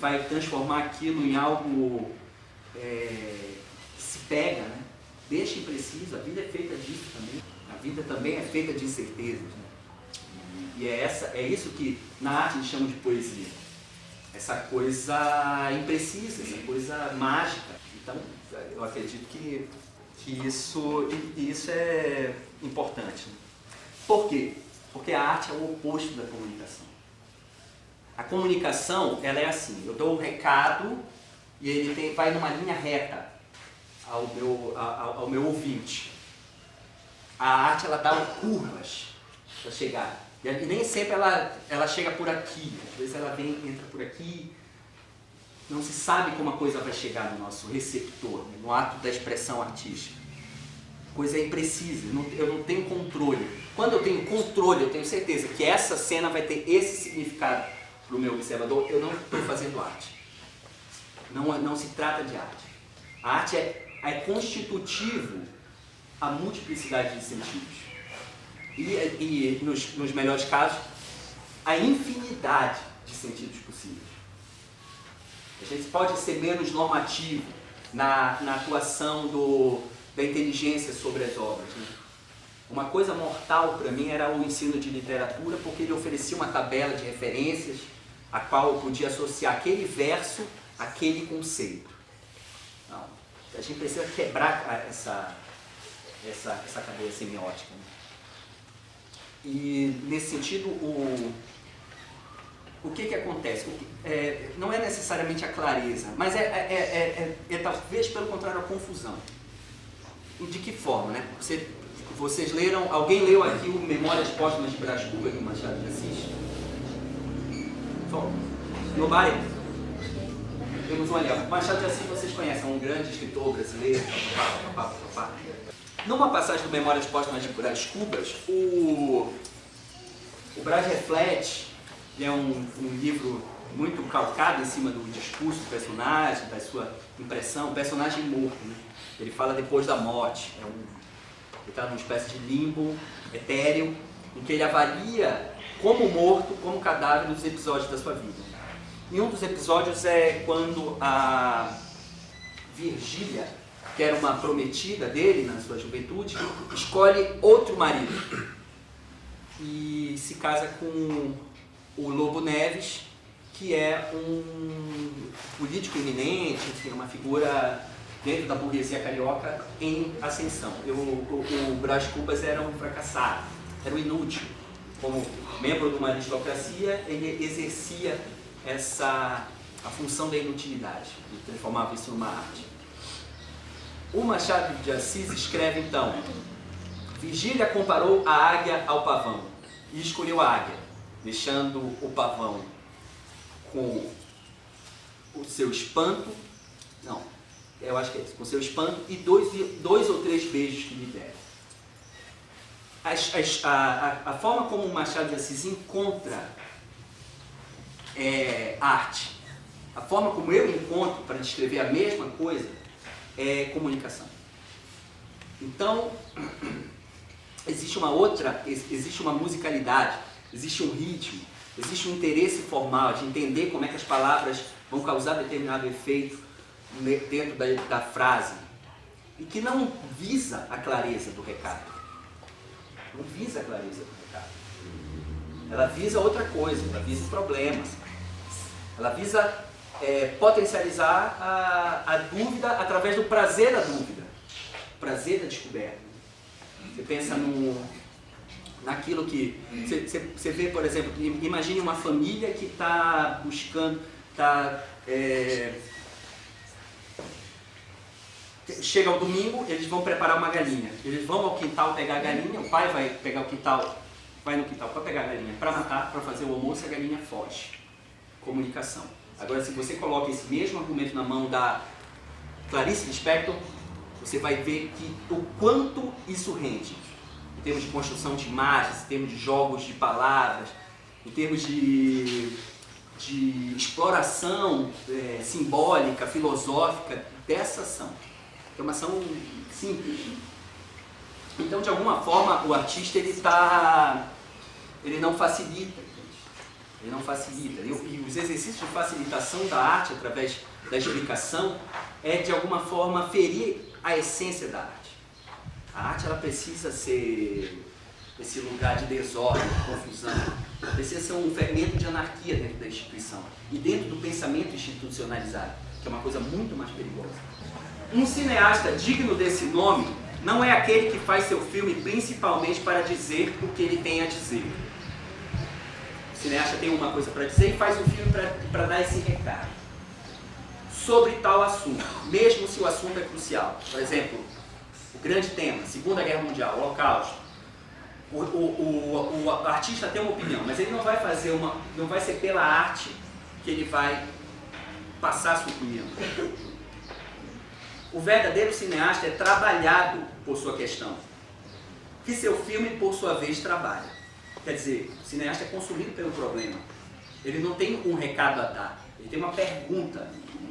vai transformar aquilo em algo que se pega, né? Deixa impreciso. A vida é feita disso também. A vida também é feita de incertezas, né? E é isso que na arte a gente chama de poesia. Essa coisa imprecisa, essa coisa mágica. Então, eu acredito que isso é importante. Por quê? Porque a arte é o oposto da comunicação. A comunicação, ela é assim, eu dou um recado e ele vai numa linha reta ao meu ouvinte. A arte, ela dá curvas para chegar. E nem sempre ela chega por aqui. Às vezes ela entra por aqui. Não se sabe como a coisa vai chegar no nosso receptor, né? No ato da expressão artística. A coisa é imprecisa, eu não tenho controle. Quando eu tenho controle, eu tenho certeza que essa cena vai ter esse significado para o meu observador, eu não estou fazendo arte. Não se trata de arte. A arte é constitutivo a multiplicidade de sentidos. E nos melhores casos, a infinidade de sentidos possíveis. A gente pode ser menos normativo na atuação da inteligência sobre as obras, né? Uma coisa mortal para mim era o ensino de literatura, porque ele oferecia uma tabela de referências a qual eu podia associar aquele verso àquele conceito. Não, a gente precisa quebrar essa cadeia semiótica, né? E nesse sentido, o que acontece? Não é necessariamente a clareza, mas talvez pelo contrário a confusão. E de que forma, né? Vocês leram, alguém leu aqui o Memórias Póstumas de Brás Cubas do Machado de Assis? Nobody? Temos um ali, ó. Machado de Assis vocês conhecem, é um grande escritor brasileiro. Numa passagem do Memórias Póstumas de Brás Cubas, o Brás reflete, é um livro muito calcado em cima do discurso do personagem, da sua impressão, o personagem morto, né? Ele fala depois da morte, ele está numa espécie de limbo etéreo, em que ele avalia como morto, como cadáver nos episódios da sua vida. E um dos episódios é quando a Virgília, que era uma prometida dele na sua juventude, escolhe outro marido e se casa com o Lobo Neves, que é um político eminente, enfim, uma figura dentro da burguesia carioca em ascensão. O Brás Cubas era um fracassado, era um inútil. Como membro de uma aristocracia, ele exercia a função da inutilidade, ele transformava isso numa arte. O Machado de Assis escreve então: Virgília comparou a águia ao pavão e escolheu a águia, deixando o pavão com o seu espanto, eu acho que é isso, com o seu espanto e dois ou três beijos que lhe deram. A forma como o Machado de Assis encontra arte, a forma como eu encontro para descrever a mesma coisa, é comunicação. Então, existe uma musicalidade, existe um ritmo, existe um interesse formal de entender como é que as palavras vão causar determinado efeito dentro da frase, e que não visa a clareza do recado. Não visa a clareza do recado. Ela visa outra coisa, ela visa problemas. Ela visa potencializar a dúvida através do prazer da dúvida, prazer da descoberta. Você pensa naquilo que... Você vê, por exemplo, imagine uma família que está buscando... Chega ao domingo, eles vão preparar uma galinha. Eles vão ao quintal pegar a galinha, o pai vai pegar o quintal, vai no quintal para pegar a galinha, para matar, para fazer o almoço, a galinha foge. Comunicação. Agora, se você coloca esse mesmo argumento na mão da Clarice Lispector, você vai ver o quanto isso rende. Em termos de construção de imagens, em termos de jogos de palavras, em termos de exploração simbólica, filosófica dessa ação. É uma ação simples. Então, de alguma forma, o artista ele não facilita. ele não facilita. E os exercícios de facilitação da arte, através da explicação, é de alguma forma ferir a essência da arte. A arte, ela precisa ser esse lugar de desordem, de confusão, precisa ser um fermento de anarquia dentro da instituição e dentro do pensamento institucionalizado, que é uma coisa muito mais perigosa. Um cineasta digno desse nome não é aquele que faz seu filme principalmente para dizer o que ele tem a dizer. O cineasta tem uma coisa para dizer e faz o filme para dar esse recado sobre tal assunto, mesmo se o assunto é crucial. Por exemplo, o grande tema, Segunda Guerra Mundial, o Holocausto. O artista tem uma opinião, mas ele não vai fazer não vai ser pela arte que ele vai passar a sua opinião. O verdadeiro cineasta é trabalhado por sua questão, que seu filme, por sua vez, trabalha. Quer dizer, o cineasta é consumido pelo problema. Ele não tem um recado a dar, ele tem uma pergunta.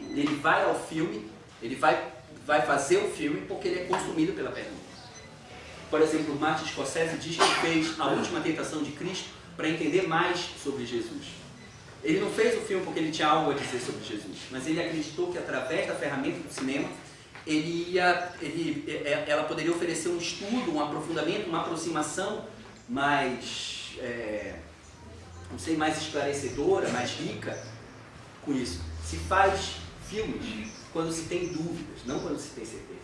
Ele vai ao filme, ele vai fazer o filme porque ele é consumido pela pergunta. Por exemplo, Martin Scorsese diz que fez A Última Tentação de Cristo para entender mais sobre Jesus. Ele não fez o filme porque ele tinha algo a dizer sobre Jesus, mas ele acreditou que através da ferramenta do cinema, ela poderia oferecer um estudo, um aprofundamento, uma aproximação mais, mais esclarecedora, mais rica com isso. Se faz filmes quando se tem dúvidas, não quando se tem certeza.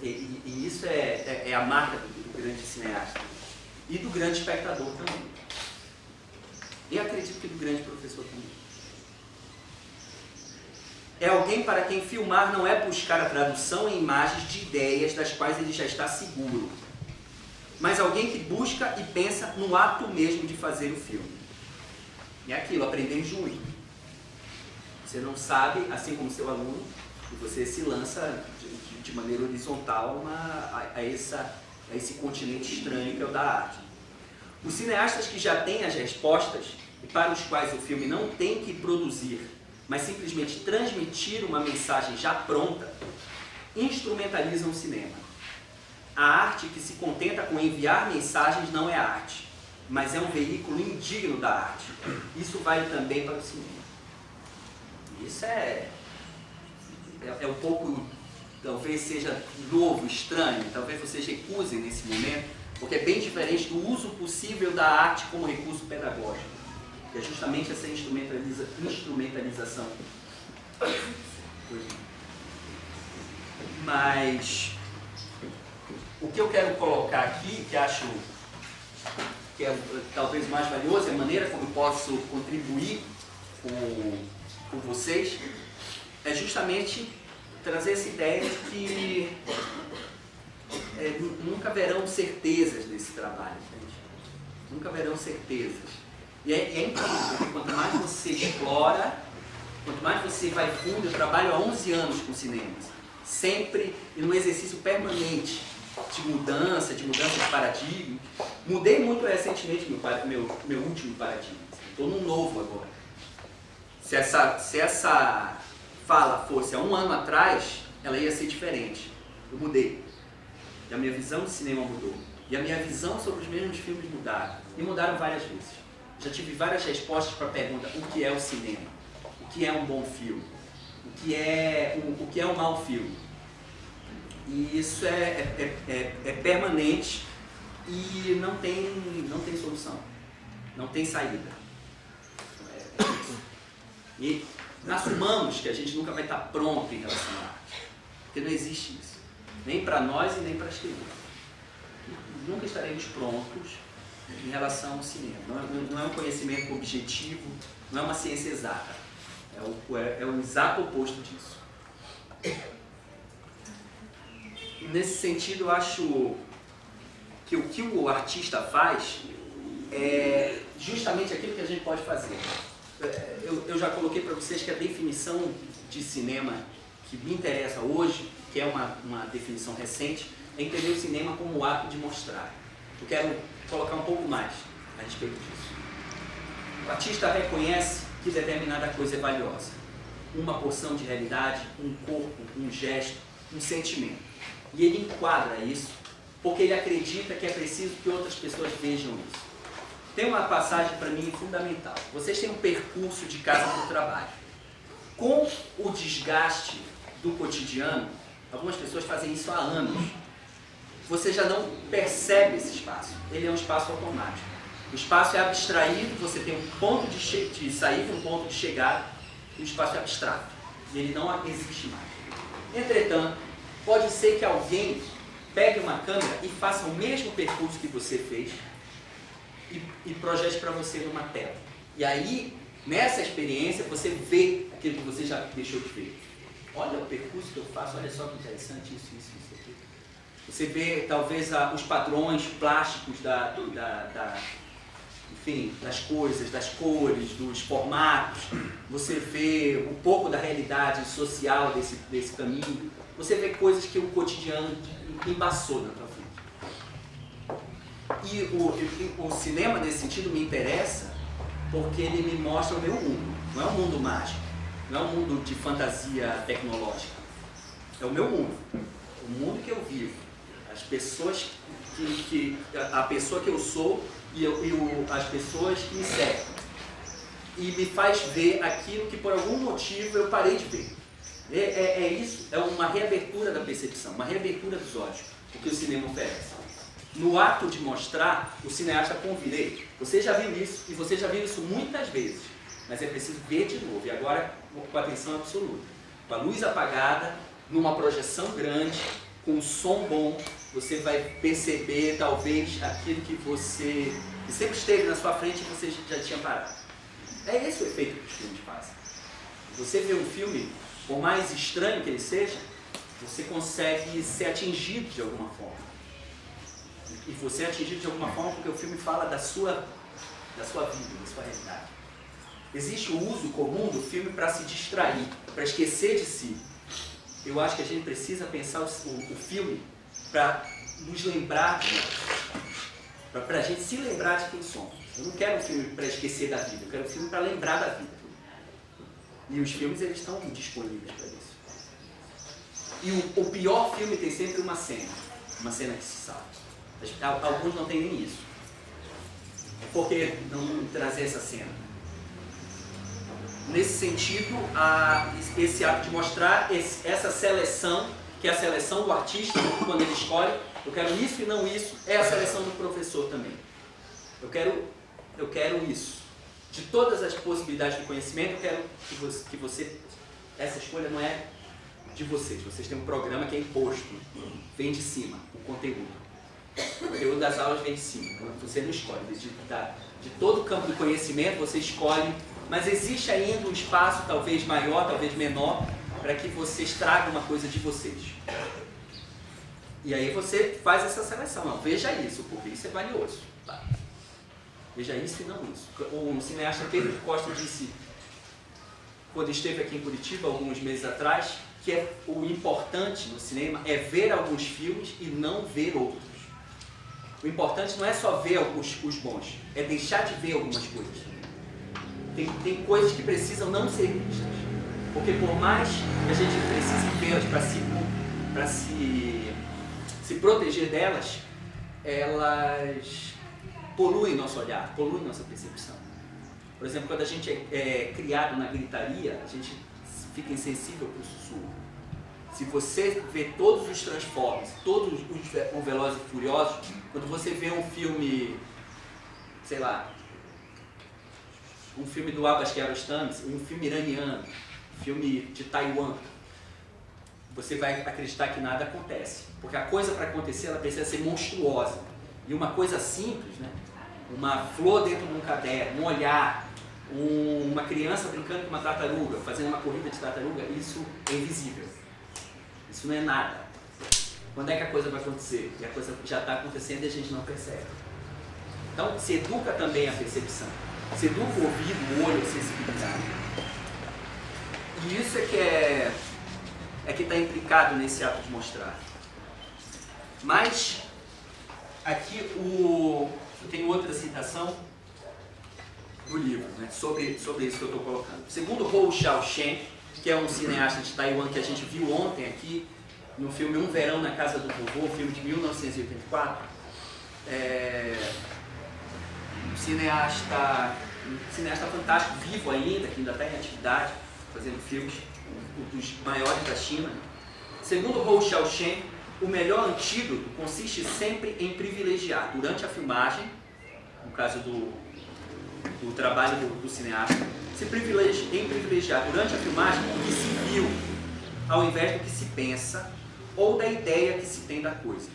E isso é a marca do grande cineasta e do grande espectador também. E acredito que do grande professor também. É alguém para quem filmar não é buscar a tradução em imagens de ideias das quais ele já está seguro, mas alguém que busca e pensa no ato mesmo de fazer o filme. E é aquilo, aprender junto. Você não sabe, assim como seu aluno, e você se lança de maneira horizontal a esse continente estranho que é o da arte. Os cineastas que já têm as respostas e para os quais o filme não tem que produzir, mas simplesmente transmitir uma mensagem já pronta, instrumentalizam o cinema. A arte que se contenta com enviar mensagens não é arte, mas é um veículo indigno da arte. Isso vale também para o cinema. Isso é um pouco, talvez seja novo, estranho, talvez vocês recusem nesse momento, porque é bem diferente do uso possível da arte como recurso pedagógico, que é justamente essa instrumentalização. Mas o que eu quero colocar aqui, que acho que é talvez mais valioso, é a maneira como eu posso contribuir com vocês, é justamente trazer essa ideia de que nunca haverão certezas nesse trabalho, entende? Nunca haverão certezas. E é incrível, porque quanto mais você explora, quanto mais você vai fundo, eu trabalho há 11 anos com cinemas, sempre em um exercício permanente de mudança de paradigma. Mudei muito recentemente meu último paradigma, estou num novo agora. Se essa fala fosse há um ano atrás, ela ia ser diferente. Eu mudei. E a minha visão de cinema mudou. E a minha visão sobre os mesmos filmes mudaram. E mudaram várias vezes. Já tive várias respostas para a pergunta: o que é o cinema? O que é um bom filme? O que é um mau filme? E isso é permanente e não tem solução. Não tem saída. E assumamos que a gente nunca vai estar pronto em relação à arte. Porque não existe isso. Nem para nós e nem para as crianças. Nunca estaremos prontos em relação ao cinema. Não é um conhecimento objetivo, não é uma ciência exata. É o exato oposto disso. Nesse sentido, eu acho que o que o artista faz é justamente aquilo que a gente pode fazer. Eu já coloquei para vocês que a definição de cinema que me interessa hoje, que é uma definição recente, é entender o cinema como o ato de mostrar. Eu quero colocar um pouco mais a respeito disso. O artista reconhece que determinada coisa é valiosa. Uma porção de realidade, um corpo, um gesto, um sentimento. E ele enquadra isso porque ele acredita que é preciso que outras pessoas vejam isso. Tem uma passagem para mim fundamental. Vocês têm um percurso de casa para o trabalho. Com o desgaste do cotidiano, algumas pessoas fazem isso há anos. Você já não percebe esse espaço. Ele é um espaço automático. O espaço é abstraído, você tem um ponto de saída, um ponto de chegada, e o espaço é abstrato. E ele não existe mais. Entretanto, pode ser que alguém pegue uma câmera e faça o mesmo percurso que você fez e projete para você numa tela. E aí, nessa experiência, você vê aquilo que você já deixou de ver. Olha o percurso que eu faço, olha só que interessante, isso aqui. Você vê, talvez, os padrões plásticos enfim, das coisas, das cores, dos formatos. Você vê um pouco da realidade social desse caminho. Você vê coisas que o cotidiano embaçou na tua frente. E o cinema, nesse sentido, me interessa porque ele me mostra o meu mundo. Não é um mundo mágico, não é um mundo de fantasia tecnológica. É o meu mundo, o mundo que eu vivo. As pessoas a pessoa que eu sou e as pessoas que me cercam. E me faz ver aquilo que por algum motivo eu parei de ver. É isso, é uma reabertura da percepção, uma reabertura dos olhos, o que o cinema oferece. No ato de mostrar, o cineasta convida. Você já viu isso, e você já viu isso muitas vezes, mas é preciso ver de novo, e agora com atenção absoluta. Com a luz apagada, numa projeção grande, com um som bom, você vai perceber talvez aquilo que sempre esteve na sua frente e você já tinha parado. É esse o efeito que os filmes fazem. Você vê um filme, por mais estranho que ele seja, você consegue ser atingido de alguma forma. E você é atingido de alguma forma porque o filme fala da sua vida, da sua realidade. Existe o uso comum do filme para se distrair, para esquecer de si. Eu acho que a gente precisa pensar o filme para nos lembrar de nós, para a gente se lembrar de quem somos. Eu não quero um filme para esquecer da vida, eu quero um filme para lembrar da vida. E os filmes, eles estão disponíveis para isso. E o pior filme tem sempre uma cena que se salva. Alguns não têm nem isso. Por que não trazer essa cena? Nesse sentido, esse ato de mostrar essa seleção, que é a seleção do artista, quando ele escolhe, eu quero isso e não isso, é a seleção do professor também. Eu quero isso. De todas as possibilidades de conhecimento, eu quero que você essa escolha não é de vocês. Vocês têm um programa que é imposto, vem de cima, o conteúdo. O conteúdo das aulas vem de cima, você não escolhe. De todo o campo do conhecimento, você escolhe, mas existe ainda um espaço, talvez maior, talvez menor, para que vocês tragam uma coisa de vocês. E aí você faz essa seleção. Não, veja isso, porque isso é valioso. Tá? Veja isso e não isso. O cineasta Pedro Costa disse, quando esteve aqui em Curitiba, alguns meses atrás, que o importante no cinema é ver alguns filmes e não ver outros. O importante não é só ver os bons, é deixar de ver algumas coisas. Tem coisas que precisam não ser vistas. Porque por mais que a gente precise vê-las para se proteger delas, elas poluem nosso olhar, poluem nossa percepção. Por exemplo, quando a gente é criado na gritaria, a gente fica insensível para o sussurro. Se você vê todos os Transformers, todos os Velozes e Furiosos, quando você vê um filme, sei lá, um filme do Abbas Kiarostami, um filme iraniano, um filme de Taiwan, você vai acreditar que nada acontece. Porque a coisa para acontecer, ela precisa ser monstruosa. E uma coisa simples, né? Uma flor dentro de um caderno, um olhar, uma criança brincando com uma tartaruga, fazendo uma corrida de tartaruga, isso é invisível. Isso não é nada. Quando é que a coisa vai acontecer? E a coisa já está acontecendo e a gente não percebe. Então, se educa também a percepção. Se educa o ouvido, o olho, a sensibilidade. E isso é que está implicado nesse ato de mostrar. Mas, aqui eu tenho outra citação do livro, né, sobre isso que eu estou colocando. Segundo Hou Hsiao-hsien, que é um cineasta de Taiwan que a gente viu ontem aqui, no filme Um Verão na Casa do Vovô, filme de 1984, um cineasta fantástico, vivo ainda, que ainda está em atividade, fazendo filmes, um dos maiores da China. Segundo Hou Xiaoshen, o melhor antídoto consiste sempre em privilegiar, durante a filmagem, no caso do trabalho do cineasta, em privilegiar durante a filmagem o que se viu, ao invés do que se pensa ou da ideia que se tem da coisa.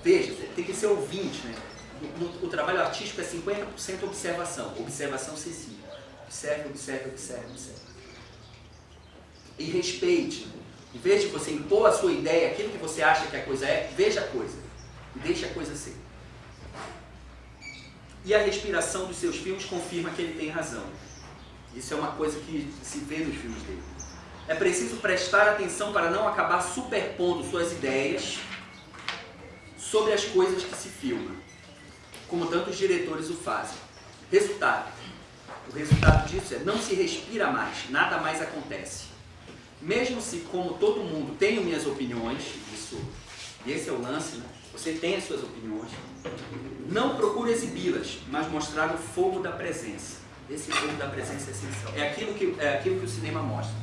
Veja, tem que ser ouvinte, né? O trabalho artístico é 50% observação, observação excessiva. Observe, observe, observe, observe. E respeite. Em vez de você impor a sua ideia, aquilo que você acha que a coisa é, veja a coisa e deixe a coisa ser. E a respiração dos seus filmes confirma que ele tem razão. Isso é uma coisa que se vê nos filmes dele. É preciso prestar atenção para não acabar superpondo suas ideias sobre as coisas que se filmam, como tantos diretores o fazem. Resultado. O resultado disso é não se respira mais, nada mais acontece. Mesmo se, como todo mundo, tenho minhas opiniões, esse é o lance, né? Você tem as suas opiniões, não procure exibi-las, mas mostrar o fogo da presença. Esse fogo da presença é essencial. É aquilo que o cinema mostra.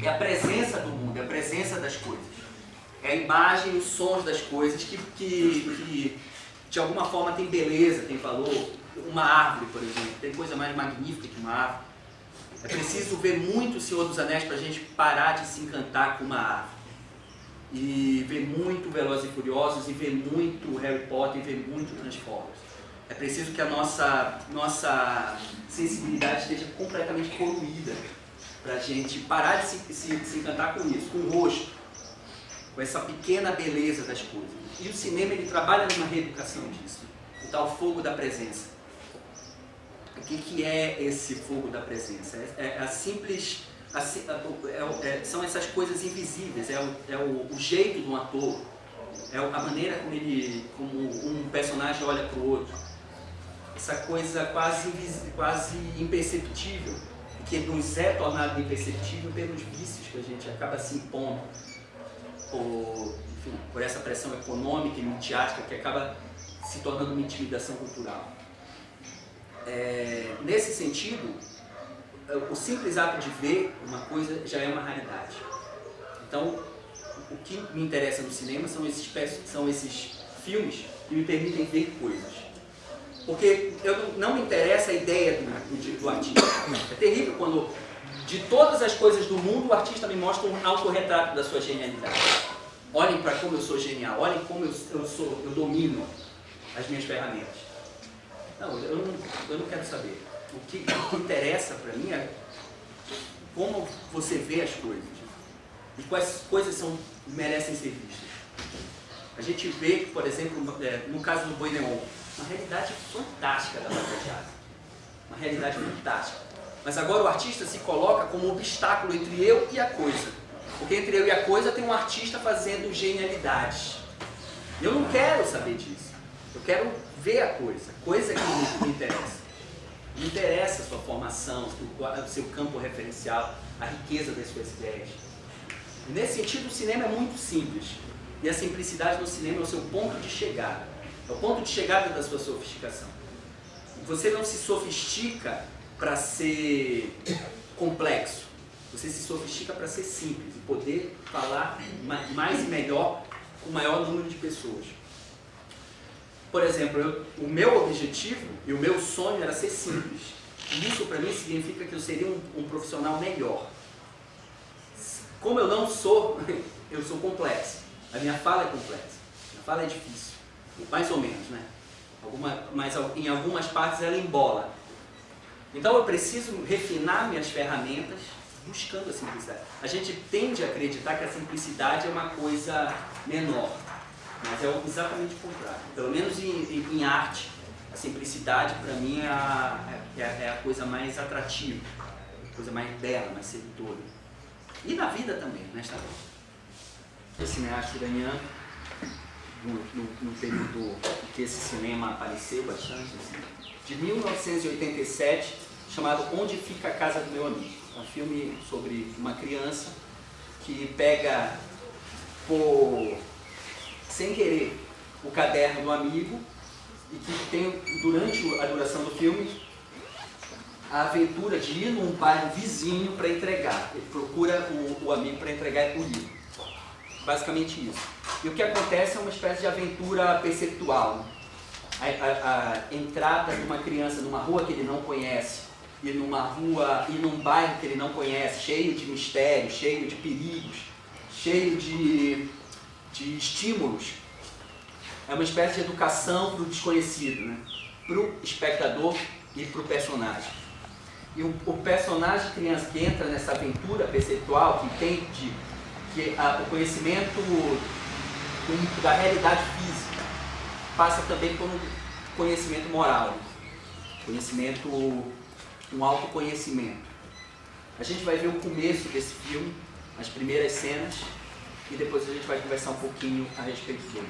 É a presença do mundo, é a presença das coisas. É a imagem, os sons das coisas que de alguma forma tem beleza, tem valor. Uma árvore, por exemplo, tem coisa mais magnífica que uma árvore. É preciso ver muito O Senhor dos Anéis para a gente parar de se encantar com uma árvore. E ver muito Velozes e Furiosos, e ver muito Harry Potter, e ver muito Transformers. É preciso que a nossa sensibilidade esteja completamente poluída para a gente parar de se encantar com isso, com o rosto, com essa pequena beleza das coisas. E o cinema, ele trabalha numa reeducação disso, o tal fogo da presença. O que é esse fogo da presença? São essas coisas invisíveis, o jeito de um ator, é a maneira como um personagem olha para o outro, essa coisa quase imperceptível, que nos é tornado imperceptível pelos vícios que a gente acaba se impondo, por essa pressão econômica e midiática que acaba se tornando uma intimidação cultural. Nesse sentido, o simples ato de ver uma coisa já é uma raridade. Então, o que me interessa no cinema são esses filmes que me permitem ver coisas. Porque não me interessa a ideia do artista. É terrível quando, de todas as coisas do mundo, o artista me mostra um autorretrato da sua genialidade. Olhem para como eu sou genial, olhem como eu domino as minhas ferramentas. Não, eu não quero saber. O que interessa para mim é como você vê as coisas e quais coisas merecem ser vistas. A gente vê, por exemplo, no caso do Boi Neon, uma realidade fantástica da Batalhada. Uma realidade fantástica. Mas agora o artista se coloca como um obstáculo entre eu e a coisa. Porque entre eu e a coisa tem um artista fazendo genialidades. Eu não quero saber disso. Eu quero ver a coisa que me interessa. Me interessa a sua formação, o seu campo referencial, a riqueza das suas ideias. E nesse sentido, o cinema é muito simples. E a simplicidade no cinema é o seu ponto de chegada. É o ponto de chegada da sua sofisticação. Você não se sofistica para ser complexo. Você se sofistica para ser simples e poder falar mais e melhor com o maior número de pessoas. Por exemplo, o meu objetivo e o meu sonho era ser simples. E isso para mim significa que eu seria um profissional melhor. Como eu não sou, eu sou complexo. A minha fala é complexa. A minha fala é difícil. Mais ou menos, né? Mas em algumas partes ela embola. Então eu preciso refinar minhas ferramentas buscando a simplicidade. A gente tende a acreditar que a simplicidade é uma coisa menor. Mas é exatamente o contrário. Pelo menos em arte, a simplicidade para mim é a coisa mais atrativa, a coisa mais bela, mais sedutora. E na vida também, nesta vida. Esse cineasta iraniano, no período em que esse cinema apareceu bastante, assim, de 1987, chamado Onde Fica a Casa do Meu Amigo. É um filme sobre uma criança que pega sem querer, o caderno do amigo e que tem, durante a duração do filme, a aventura de ir num bairro vizinho para entregar. Ele procura o amigo para entregar o livro. Basicamente isso. E o que acontece é uma espécie de aventura perceptual. A entrada de uma criança numa rua que ele não conhece, e num bairro que ele não conhece, cheio de mistérios, cheio de perigos, cheio de estímulos. É uma espécie de educação para o desconhecido, né? Para o espectador e para o personagem. E o personagem criança que entra nessa aventura perceptual, que entende o conhecimento da realidade física, passa também por um conhecimento moral, um autoconhecimento. A gente vai ver o começo desse filme, as primeiras cenas, e depois a gente vai conversar um pouquinho a respeito dele.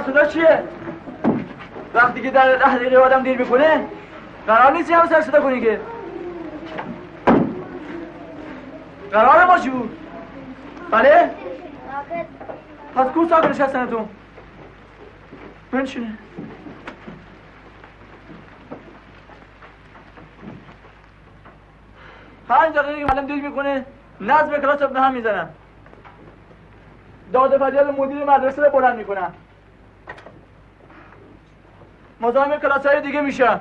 صدا چیه؟ وقتی که در 10 دقیقه آدم دیر میکنه قرار نیست همه سر صدا کنی که قراره ما چی بود؟ بله؟ پس کو ساکنش هستنتون؟ بنشینه 5 دقیقه که معلم دیر میکنه نظم کلاس رو به هم میزنن داده فریاد مدیر مدرسه رو بلند میکنن مزاحم کلاس های دیگه میشن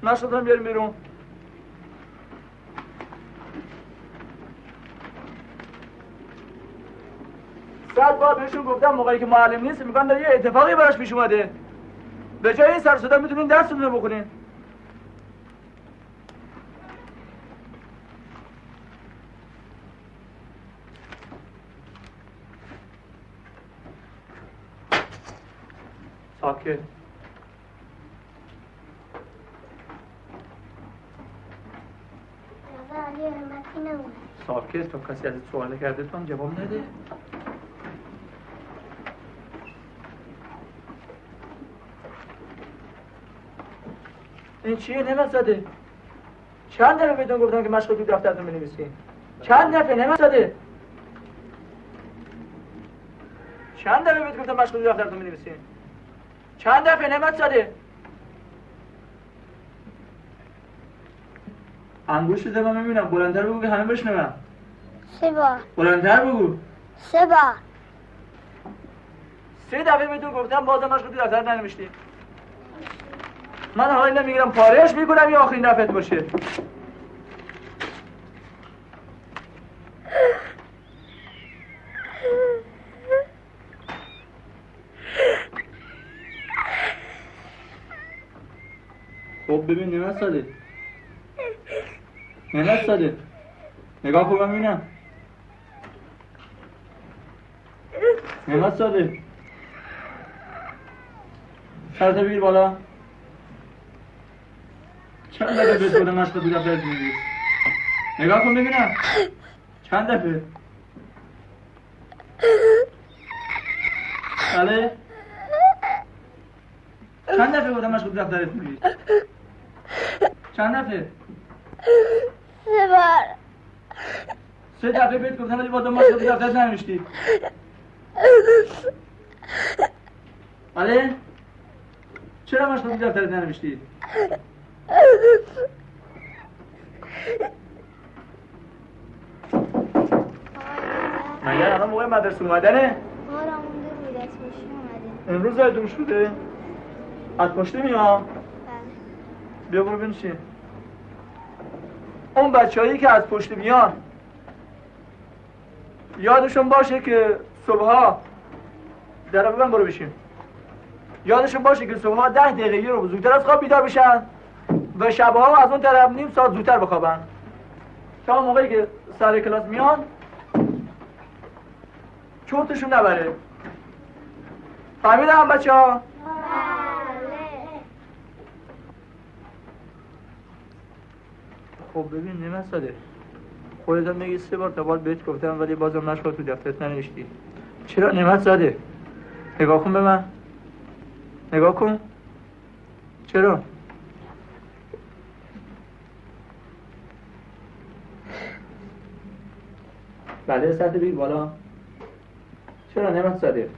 نشدم بیاریم بیرون صد بار بهشون گفتم موقعی که معلم نیست میگن داره یه اتفاقی براش پیش اومده به جای این سر صدا میتونین درستون رو بکنین ساکت ساکت تا کسی ازت سوال کرده تو هم جواب نده این چیه نمت زده چند دفعه بهتون گفتم که مشغول تو دفترتون بنویسین چند دفعه نمت زده چند دفعه بهتون گفتم مشغول تو دفترتون بنویسین چند دفعه نمت زده انگوش بده من میبینم بلندتر بگو که همه بشنون 3 بار بلندتر بگو 3 بار 3 دفعه بهتون گفتم بازم مشغول تو دفتر ننوشتی من حالا نمیگیرم پارهش میکنم یا آخرین دفعه باشه خب ببین نمت ساده نمت ساده نگاه خوبم ببینم نمت ساده سرت بگیر بالا چند دفعه بهت گفتم مشق تو دفترت بنویس نگاه کن ببینم چند دفعه بله چند دفعه بودم مشغول دفترت بودی؟ چند دفعه؟ 3 بار 3 دفعه بهت گفتم ولی بازم مشغول دفترت ننوشتی. بله؟ چرا مشغول دفترت ننوشتی؟ مگر الان موقع مدرسه اومدنه؟ ما را مونده بود از پشتی اومدیم. امروز زایدون شده؟ از پشتی میام؟ بله. بیا برو بنشین. اون بچه‌هایی که از پشت میان یادشون باشه که صبحها در ببن برو بشین. یادشون باشه که صبحها 10 دقیقه رو زودتر از خواب بیدار بشن و شبها از اون طرف نیم ساعت زودتر بخوابن تا موقعی که سر کلاس میان چوتشون نبره. فهمیدم بچه‌ها؟ بله. خب ببین نمه ساده خودت هم میگی 3 بار تا بعد بهت گفتم ولی بازم مشغول تو دفترت ننوشتی. چرا نمت ساده؟ نگاه کن به من. نگاه کن. چرا؟ بله سطح بگی بالا. چرا نمت ساده؟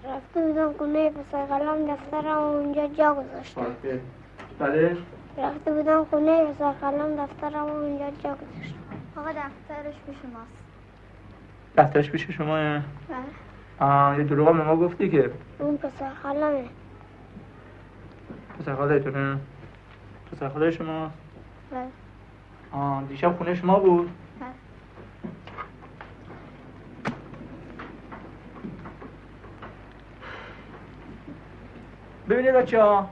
رفته بودم خونه پسر قلم دفترم اونجا جا گذاشتم. بله؟ رفته بودم خونه پسر قلم دفترم اونجا جا گذاشتم. آقا دفترش پیش ماست. دفترش پیش شماه؟ بله. یه دروغ به ما گفتی که اون پسر قلمه. پسر خالتونه؟ پسر خاله شما؟ بله. دیشب خونه شما بود؟ بله. ببینید بچه‌ها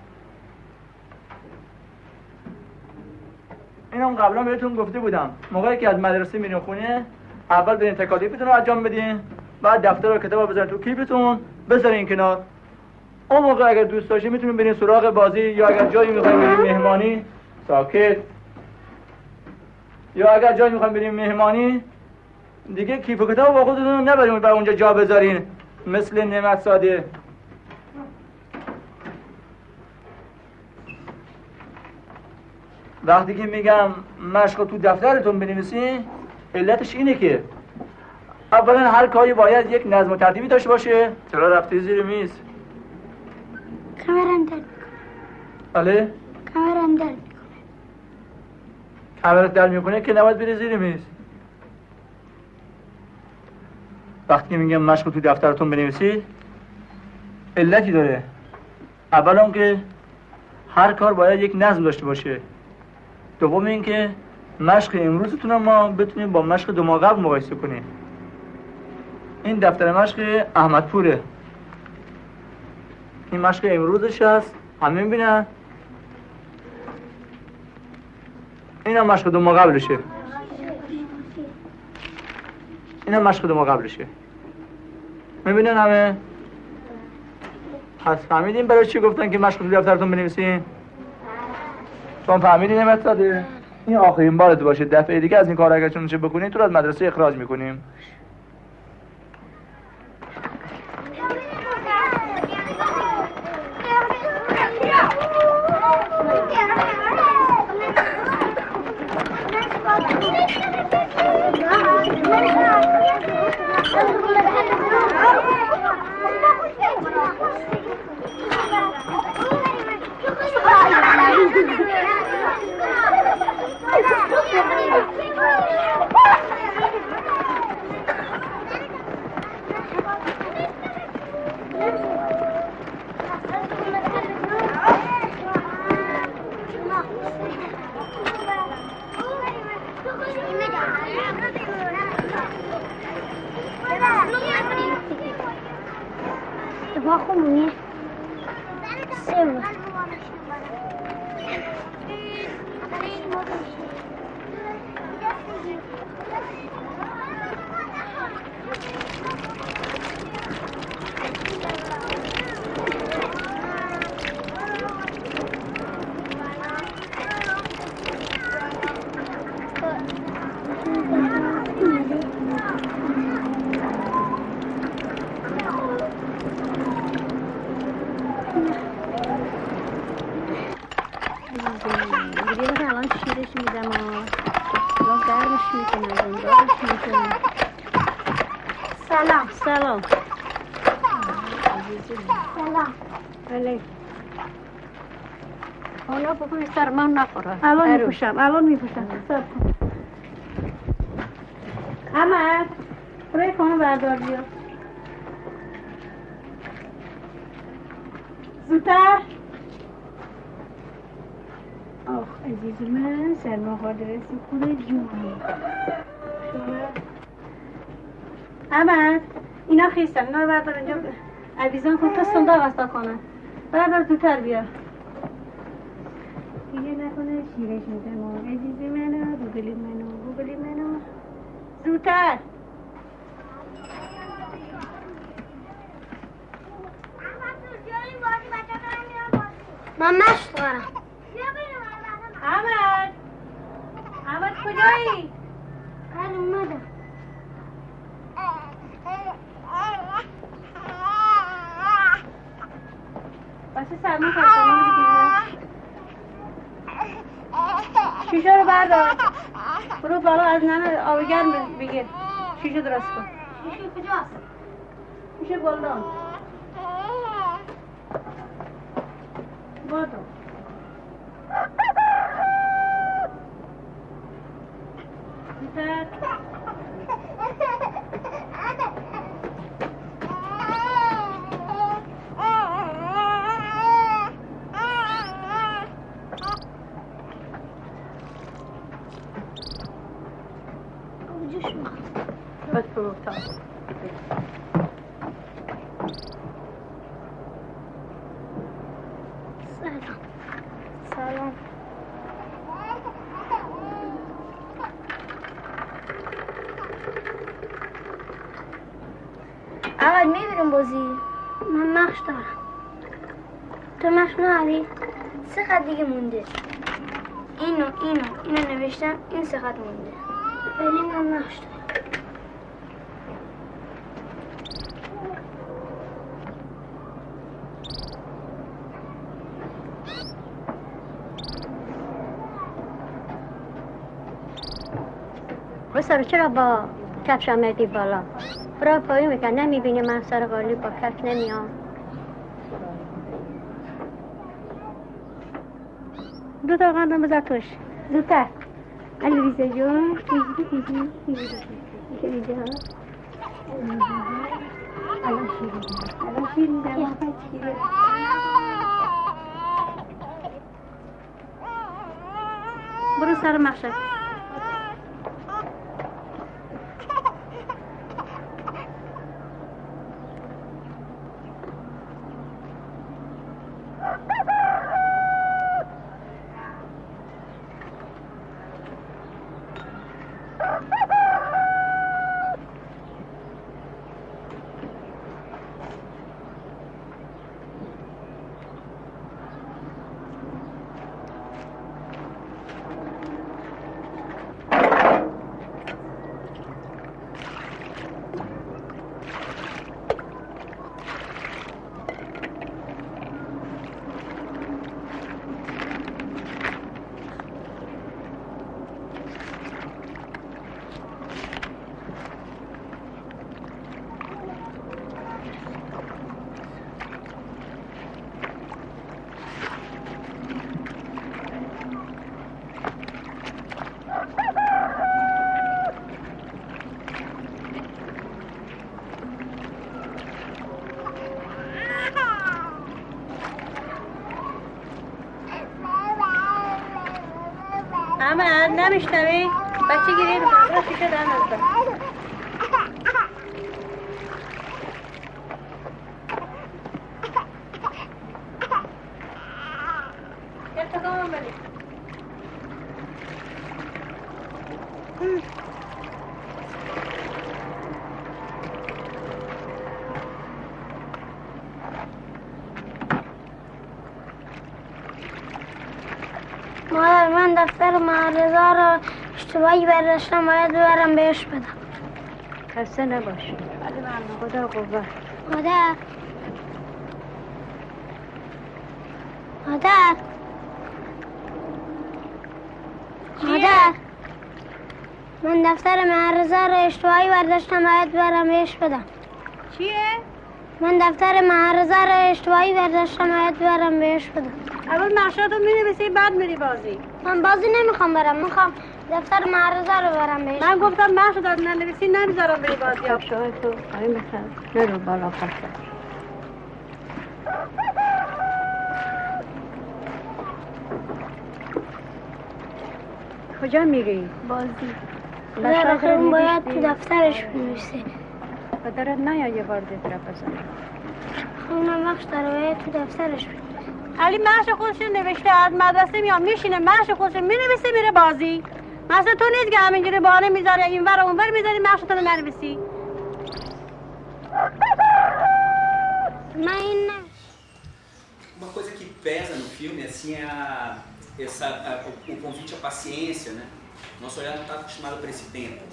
اینم قبلا بهتون گفته بودم موقعی که از مدرسه میرین خونه اول برین تکالیفتون رو انجام بدین بعد دفتر و کتاب رو بذارین تو کیفتون بذارین کنار. اون موقع اگر دوست داشتین میتونین برین سراغ بازی یا اگر جایی میخواین برین مهمانی ساکت یا اگر جایی میخواین برین مهمانی دیگه کیف و کتاب با خودتون نبرین و اونجا جا بذارین مثل نعمت ساده. وقتی که میگم مشق تو دفترتون بنویسین علتش اینه که اولا هر کاری باید یک نظم و ترتیبی داشته باشه. چرا رفتی زیر میز؟ کمرم درد. بله؟ کمرم درد. کمرت در میکنه که نباید بری زیر میز. وقتی که میگم مشق تو دفترتون بنویسید علتی داره. اولا که هر کار باید یک نظم داشته باشه. دوم اینکه مشق امروزتون ما بتونیم با مشق 2 ماه قبل مقایسه کنیم. این دفتر مشق احمدپوره. این مشق امروزش هست همه میبینن. این هم مشق 2 ماه قبلشه. این هم مشق 2 ماه قبلشه. میبینن همه؟ پس فهمیدین برای چی گفتن که مشق تو دفترتون بنویسین؟ چون فهمیدین نعمت ساده؟ این آخرین بارت باشه. دفعه دیگه از این کار اگر چون چه بکنین تو رو از مدرسه اخراج میکنیم. خمونی 3 بود. سلام. سلام. سلام. علیکم. حالا بکنی سر من نخوره. الان میپوشم. احمد برای خانه بردار بیا. زودتر. آخ عزیز من سرما خورده رسی خوده جون. احمد اینا خیستن، اینا رو بردار اینجا عویزان کن تا صندوق وستا کنن. بردار زودتر بیا. دیگه نکنه شیرش میدم عزیز منو گوگلی منو زودتر. من مشت دارم. احمد کجایی؟ بله اومدم. واسه سرما خواستم شیشه رو بردار. برو بالا از ننه آب گرم بگیر. شیشه درست کن. شیشه کجاست؟ شیشه گلدان. بادو. زودتر. بس برو تا. سلام. اول میبریم بازی. من نقش دارم. تو نقش نداری؟ 3 خط دیگه مونده. اینو نوشتم. این 3 خط مونده. ولی من نقش دارم. بسر چرا با کفش آمدی بالا؟ برای پایین میکن نمیبینی من سر قالی با کفش نمیام. دو تا قندم بذار توش. زودتر. علیزه جون الان شیرین برو سر مخشد. احمد نمیشنوی؟ بچه گیری رو شیشه در نزده. یه تکامم بده. مادر من دفتر معرضه را اشتباهی برداشتم باید ببرم بهش بدم. خسته نباش. خدا قوت. مادر مادر مادر من دفتر معرضه را اشتباهی برداشتم باید برم بهش بدم. چیه؟ من دفتر معرضه را اشتباهی برداشتم باید برم بهش بدم. اول نقشاتو می‌نویسی بعد میری بازی. من بازی نمیخوام برم، میخوام دفتر معرضه رو برم بهش. من گفتم نقشو داد ننویسی نمیذارم بری بازی. افشای تو آره مثلا نرو بالا پسته. کجا میری؟ بازی. پدر اون باید تو دفترش بنویسه. پدرت نه یه بار دیگه بزنه. اونم وقت داره باید تو دفترش بنویسه. علی مهش خودش نوشته از مدرسه میام میشینه مهش خودش مینویسه میره بازی. مثلا تو نیست که همینجوری بهانه میذاره اینور اونور میذاری مهشتو ننویسی. Uma coisa que pesa no filme assim é o convite à paciência, né? Nosso olhar não está acostumado para esse tempo.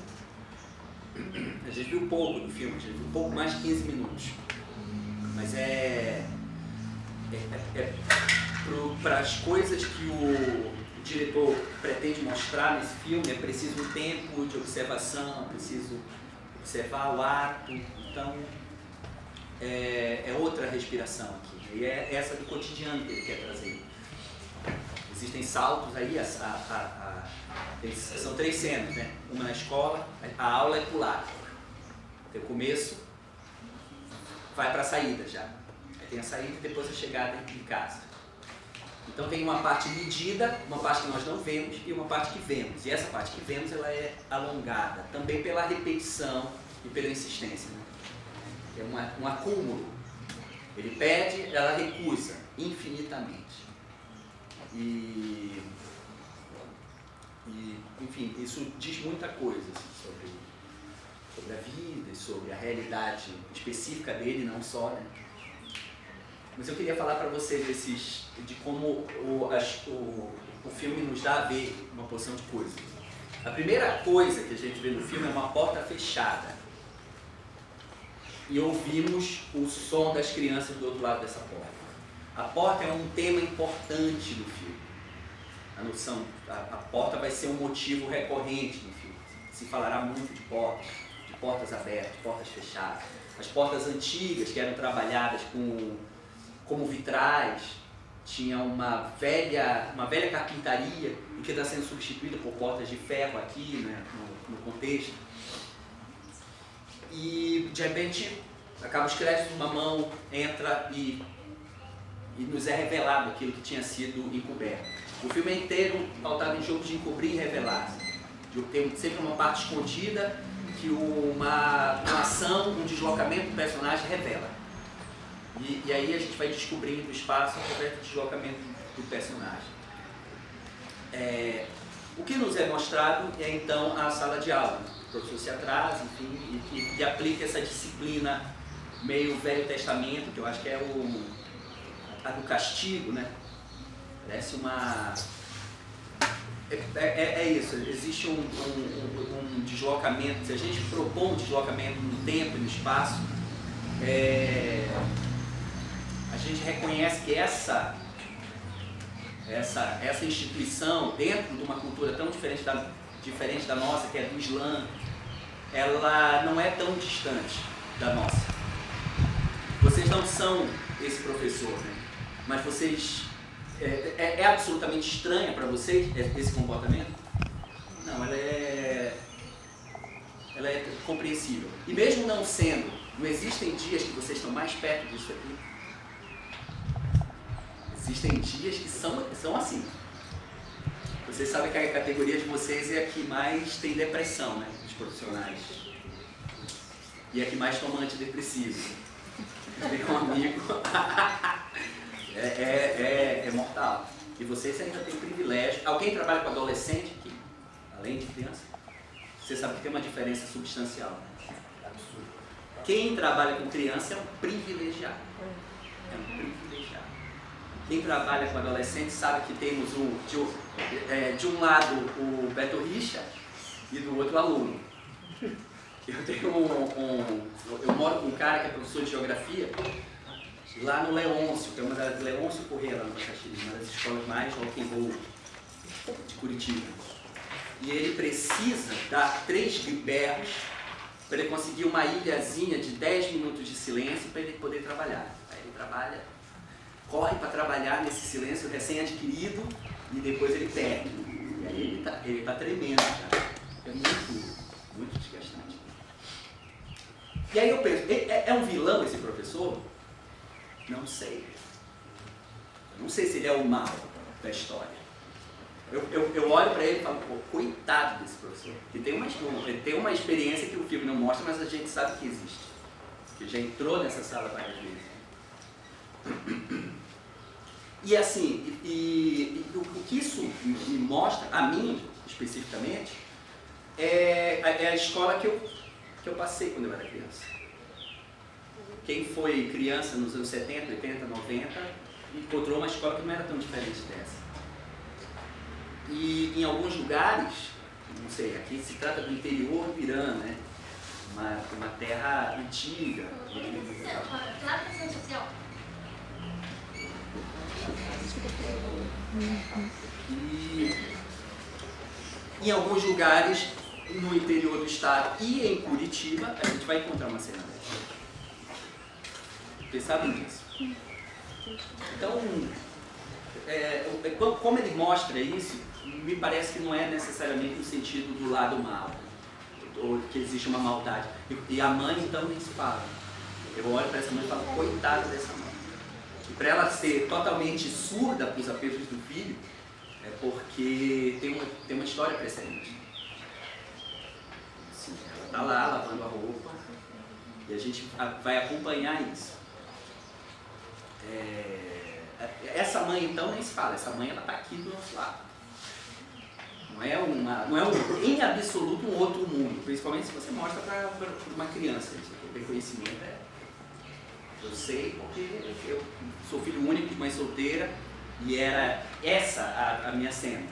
A gente viu pouco do filme, a gente viu pouco mais de 15 minutos. Mas para as coisas que o diretor pretende mostrar nesse filme é preciso um tempo de observação, é preciso observar o ato, então é outra respiração aqui. E é essa do cotidiano que ele quer trazer. Existem saltos aí, são 3 cenas, né? Uma na escola, a aula é pular. Tem o começo, vai para a saída já. Aí tem a saída e depois a chegada em casa. Então tem uma parte medida, uma parte que nós não vemos e uma parte que vemos. E essa parte que vemos ela é alongada, também pela repetição e pela insistência. Né? É um acúmulo. Ele pede, ela recusa infinitamente. Enfim, isso diz muita coisa assim, sobre a vida e sobre a realidade específica dele, não só, né? Mas eu queria falar para vocês de como o filme nos dá a ver uma porção de coisas. A primeira coisa que a gente vê no filme é uma porta fechada. E ouvimos o som das crianças do outro lado dessa porta. A porta é um tema importante do filme. A porta vai ser um motivo recorrente no filme. Se falará muito de portas abertas, portas fechadas. As portas antigas que eram trabalhadas como vitrais, tinha uma velha carpintaria e que está sendo substituída por portas de ferro aqui, né, no contexto. E de repente acaba os créditos, uma mão entra e nos é revelado aquilo que tinha sido encoberto. O filme inteiro pautado em jogo de encobrir e revelar. Tem sempre uma parte escondida que uma ação, um deslocamento do personagem revela. E aí a gente vai descobrindo o espaço através do deslocamento do personagem. O que nos é mostrado é então a sala de aula. O professor se atrasa, enfim, e aplica essa disciplina meio Velho Testamento, que eu acho que é a do castigo, né? Parece uma... É isso, existe um deslocamento. Se a gente propõe um deslocamento no tempo e no espaço, a gente reconhece que essa instituição, dentro de uma cultura tão diferente da nossa, que é do Islã, ela não é tão distante da nossa. Vocês não são esse professor, né? Mas vocês... É absolutamente estranha para vocês esse comportamento? Não, ela é compreensível. E mesmo não sendo, não existem dias que vocês estão mais perto disso aqui? Existem dias que são assim. Vocês sabem que a categoria de vocês é a que mais tem depressão, né? Os profissionais. E é a que mais toma antidepressivo. Tem um amigo... É mortal. E vocês ainda têm privilégio. Alguém trabalha com adolescente aqui? Além de criança? Você sabe que tem uma diferença substancial, né? Absurdo. Quem trabalha com criança é um privilegiado. É um privilegiado. Quem trabalha com adolescente sabe que temos de um lado o Beto Richa e do outro o aluno. Eu moro com um cara que é professor de geografia lá no Leôncio, que é uma das Leôncio Corrêa, lá no Caxias, uma das escolas mais rock and roll de Curitiba. e ele precisa dar 3 berros para ele conseguir uma ilhazinha de 10 minutos de silêncio para ele poder trabalhar. Aí ele trabalha, corre para trabalhar nesse silêncio recém-adquirido e depois ele perde. E aí ele tá tremendo, cara. É muito desgastante. E aí eu penso, é um vilão esse professor? Não sei. Eu não sei se ele é o mal da história. Eu olho para ele e falo, pô, coitado desse professor. Ele tem uma experiência que o filme não mostra, mas a gente sabe que existe. Que já entrou nessa sala várias vezes. E assim, o que isso me mostra, a mim especificamente, é a escola que eu passei quando eu era criança. Quem foi criança nos anos 70, 80, 90, encontrou uma escola que não era tão diferente dessa. E em alguns lugares, não sei, aqui se trata do interior do Irã, né? Uma terra antiga. E em alguns lugares, no interior do estado e em Curitiba, a gente vai encontrar uma cena dessa. Vocês sabem disso? Então, como ele mostra isso, me parece que não é necessariamente no sentido do lado mal, ou que existe uma maldade. E a mãe, então, nem se fala. Eu olho para essa mãe e falo, coitada dessa mãe. E para ela ser totalmente surda para os apelos do filho, é porque tem uma história precedente. Assim, ela está lá lavando a roupa e a gente vai acompanhar isso. Essa mãe, então, nem se fala. Essa mãe, ela está aqui do nosso lado. Não é em absoluto um outro mundo, principalmente se você mostra para uma criança. O reconhecimento eu sei porque eu sou filho único de mãe solteira e era essa a minha cena.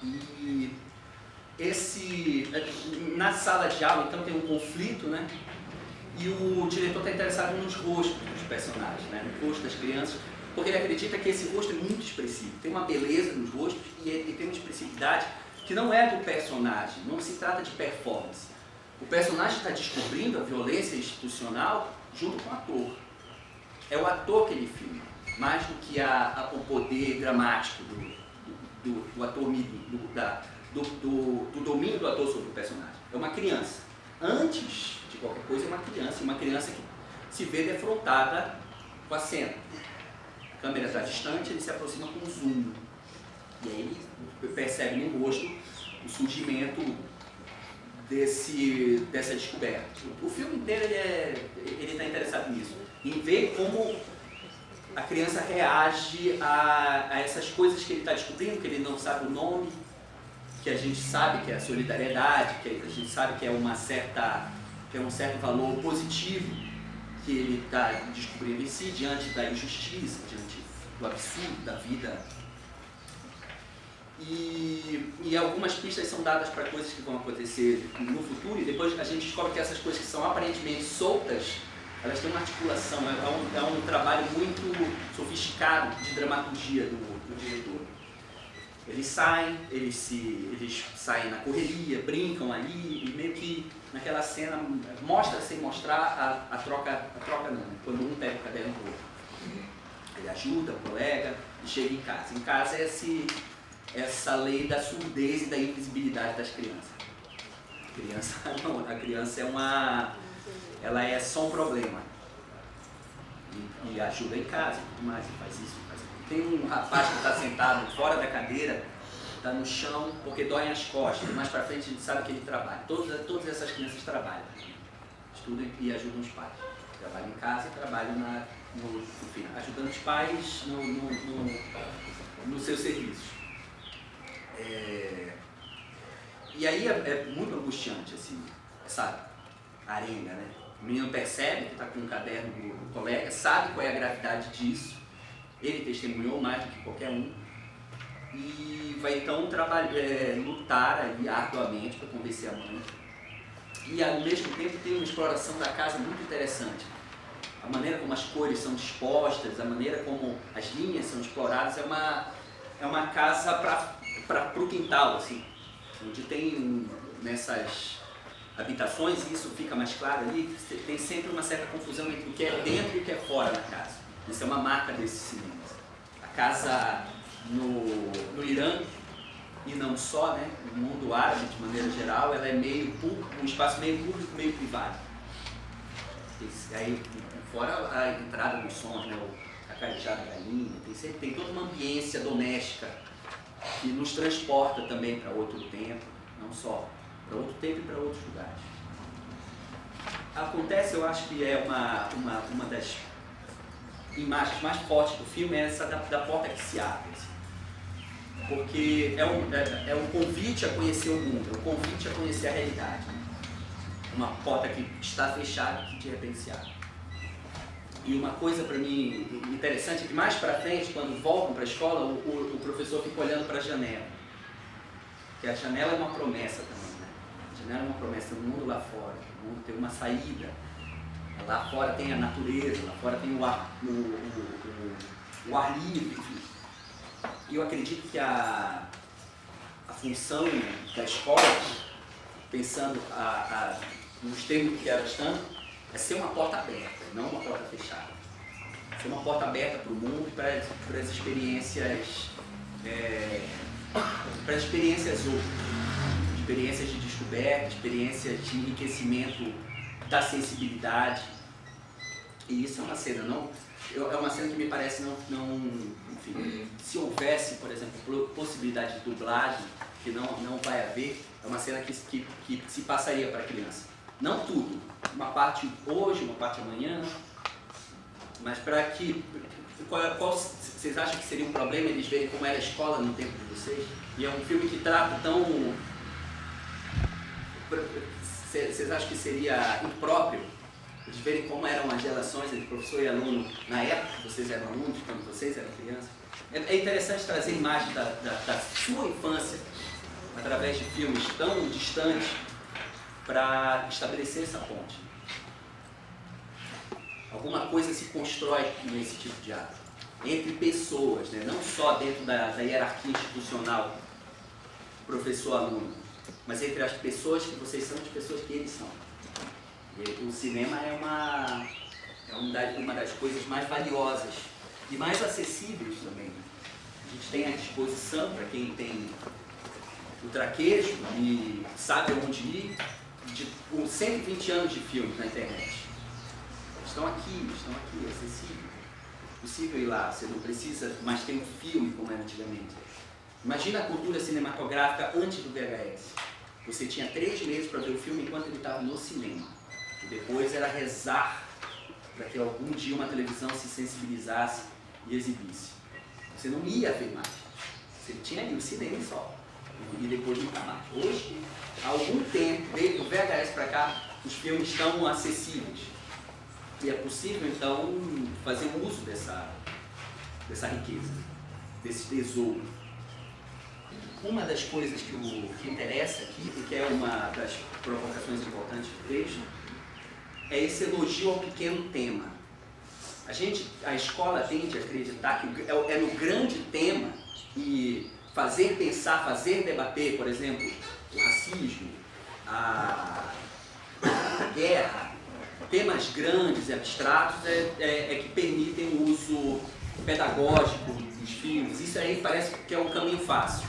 E na sala de aula, então, tem um conflito, né? E o diretor está interessado nos rostos dos personagens, né? No rosto das crianças, porque ele acredita que esse rosto é muito expressivo. Tem uma beleza nos rostos e tem uma expressividade que não é do personagem, não se trata de performance. O personagem está descobrindo a violência institucional junto com o ator. É o ator que ele filma, mais do que o poder dramático do ator, do domínio do ator sobre o personagem. É uma criança. Antes de qualquer coisa, é uma criança que se vê defrontada com a cena. A câmera está distante, ele se aproxima com um zoom. E aí ele percebe no rosto o surgimento dessa descoberta. O filme inteiro ele está interessado nisso, em ver como a criança reage a essas coisas que ele está descobrindo, que ele não sabe o nome, que a gente sabe que é a solidariedade, que a gente sabe que é um certo valor positivo que ele está descobrindo em si, diante da injustiça, diante do absurdo da vida. E algumas pistas são dadas para coisas que vão acontecer no futuro, e depois a gente descobre que essas coisas que são aparentemente soltas, elas têm uma articulação, é um trabalho muito sofisticado de dramaturgia do diretor. Eles saem na correria, brincam ali, e meio que naquela cena mostra sem mostrar a troca não, né? Quando um pega o caderno do outro. Ele ajuda o colega e chega em casa. Em casa é essa lei da surdez e da invisibilidade das crianças. A criança ela é só um problema. E ajuda em casa e tudo mais, e faz isso, faz aquilo. Tem um rapaz que está sentado fora da cadeira, está no chão porque dói as costas. Mais para frente a gente sabe que ele trabalha. Todas essas crianças trabalham, estudam e ajudam os pais. Trabalham em casa e trabalham ajudando os pais nos seus serviços. E aí é muito angustiante assim, essa arenga, né? O menino percebe que está com um caderno do colega, sabe qual é a gravidade disso, ele testemunhou mais do que qualquer um, e vai então lutar ali arduamente para convencer a mãe. E ao mesmo tempo tem uma exploração da casa muito interessante. A maneira como as cores são dispostas, a maneira como as linhas são exploradas, é uma casa para o quintal, assim, onde tem nessas habitações, e isso fica mais claro ali, tem sempre uma certa confusão entre o que é dentro e o que é fora da casa. Isso é uma marca desses cinemas. A casa no Irã, e não só, né, no mundo árabe de maneira geral, ela é meio público, um espaço meio público, meio privado. Aí, fora a entrada dos sons, né, a carejada da galinha, tem toda uma ambiência doméstica que nos transporta também para outro tempo, não só para outro tempo e para outros lugares. Acontece, eu acho que é uma das imagens mais fortes do filme, é essa da porta que se abre. Assim. Porque é um convite a conhecer o mundo, é um convite a conhecer a realidade. Uma porta que está fechada que de repente se abre. E uma coisa para mim interessante é que mais para frente, quando voltam para a escola, o professor fica olhando para a janela. Porque a janela é uma promessa também, né? A janela é uma promessa, tem um mundo lá fora, o mundo tem uma saída. Lá fora tem a natureza, lá fora tem o ar livre, enfim. E eu acredito que a função da escola, pensando nos termos que elas estão, é ser uma porta aberta, não uma porta fechada. Ser uma porta aberta para o mundo e para as experiências, outras. Experiências de descoberta, experiências de enriquecimento da sensibilidade. E isso é uma cena, é uma cena que me parece enfim, se houvesse, por exemplo, possibilidade de dublagem, que não vai haver, é uma cena que se passaria para a criança. Não tudo, uma parte hoje, uma parte amanhã, mas para que... Qual vocês acham que seria um problema eles verem como era a escola no tempo de vocês? E é um filme que trata tão... Vocês acham que seria impróprio eles verem como eram as relações entre professor e aluno na época que vocês eram alunos, quando vocês eram crianças? É interessante trazer imagens da sua infância através de filmes tão distantes para estabelecer essa ponte. Alguma coisa se constrói nesse tipo de ato, entre pessoas, né? Não só dentro da hierarquia institucional professor-aluno, mas entre as pessoas que vocês são e as pessoas que eles são. E o cinema é uma das coisas mais valiosas e mais acessíveis também. A gente tem à disposição, para quem tem o traquejo e sabe aonde ir, com 120 anos de filmes na internet. Estão aqui, é acessível. É possível ir lá, você não precisa mais ter um filme como era antigamente. Imagina a cultura cinematográfica antes do VHS. Você tinha 3 meses para ver o filme enquanto ele estava no cinema. E depois era rezar para que algum dia uma televisão se sensibilizasse e exibisse. Você não ia ver mais. Você tinha ali o cinema só. E depois nunca mais. Hoje, há algum tempo, desde o VHS para cá, os filmes estão acessíveis. E é possível, então, fazer um uso dessa riqueza, desse tesouro. Uma das coisas que interessa aqui, e que é uma das provocações importantes do texto, é esse elogio ao pequeno tema. A escola tende a acreditar que é no grande tema e fazer pensar, fazer debater, por exemplo, o racismo, a guerra, temas grandes e abstratos é que permitem o uso pedagógico dos filmes. Isso aí parece que é um caminho fácil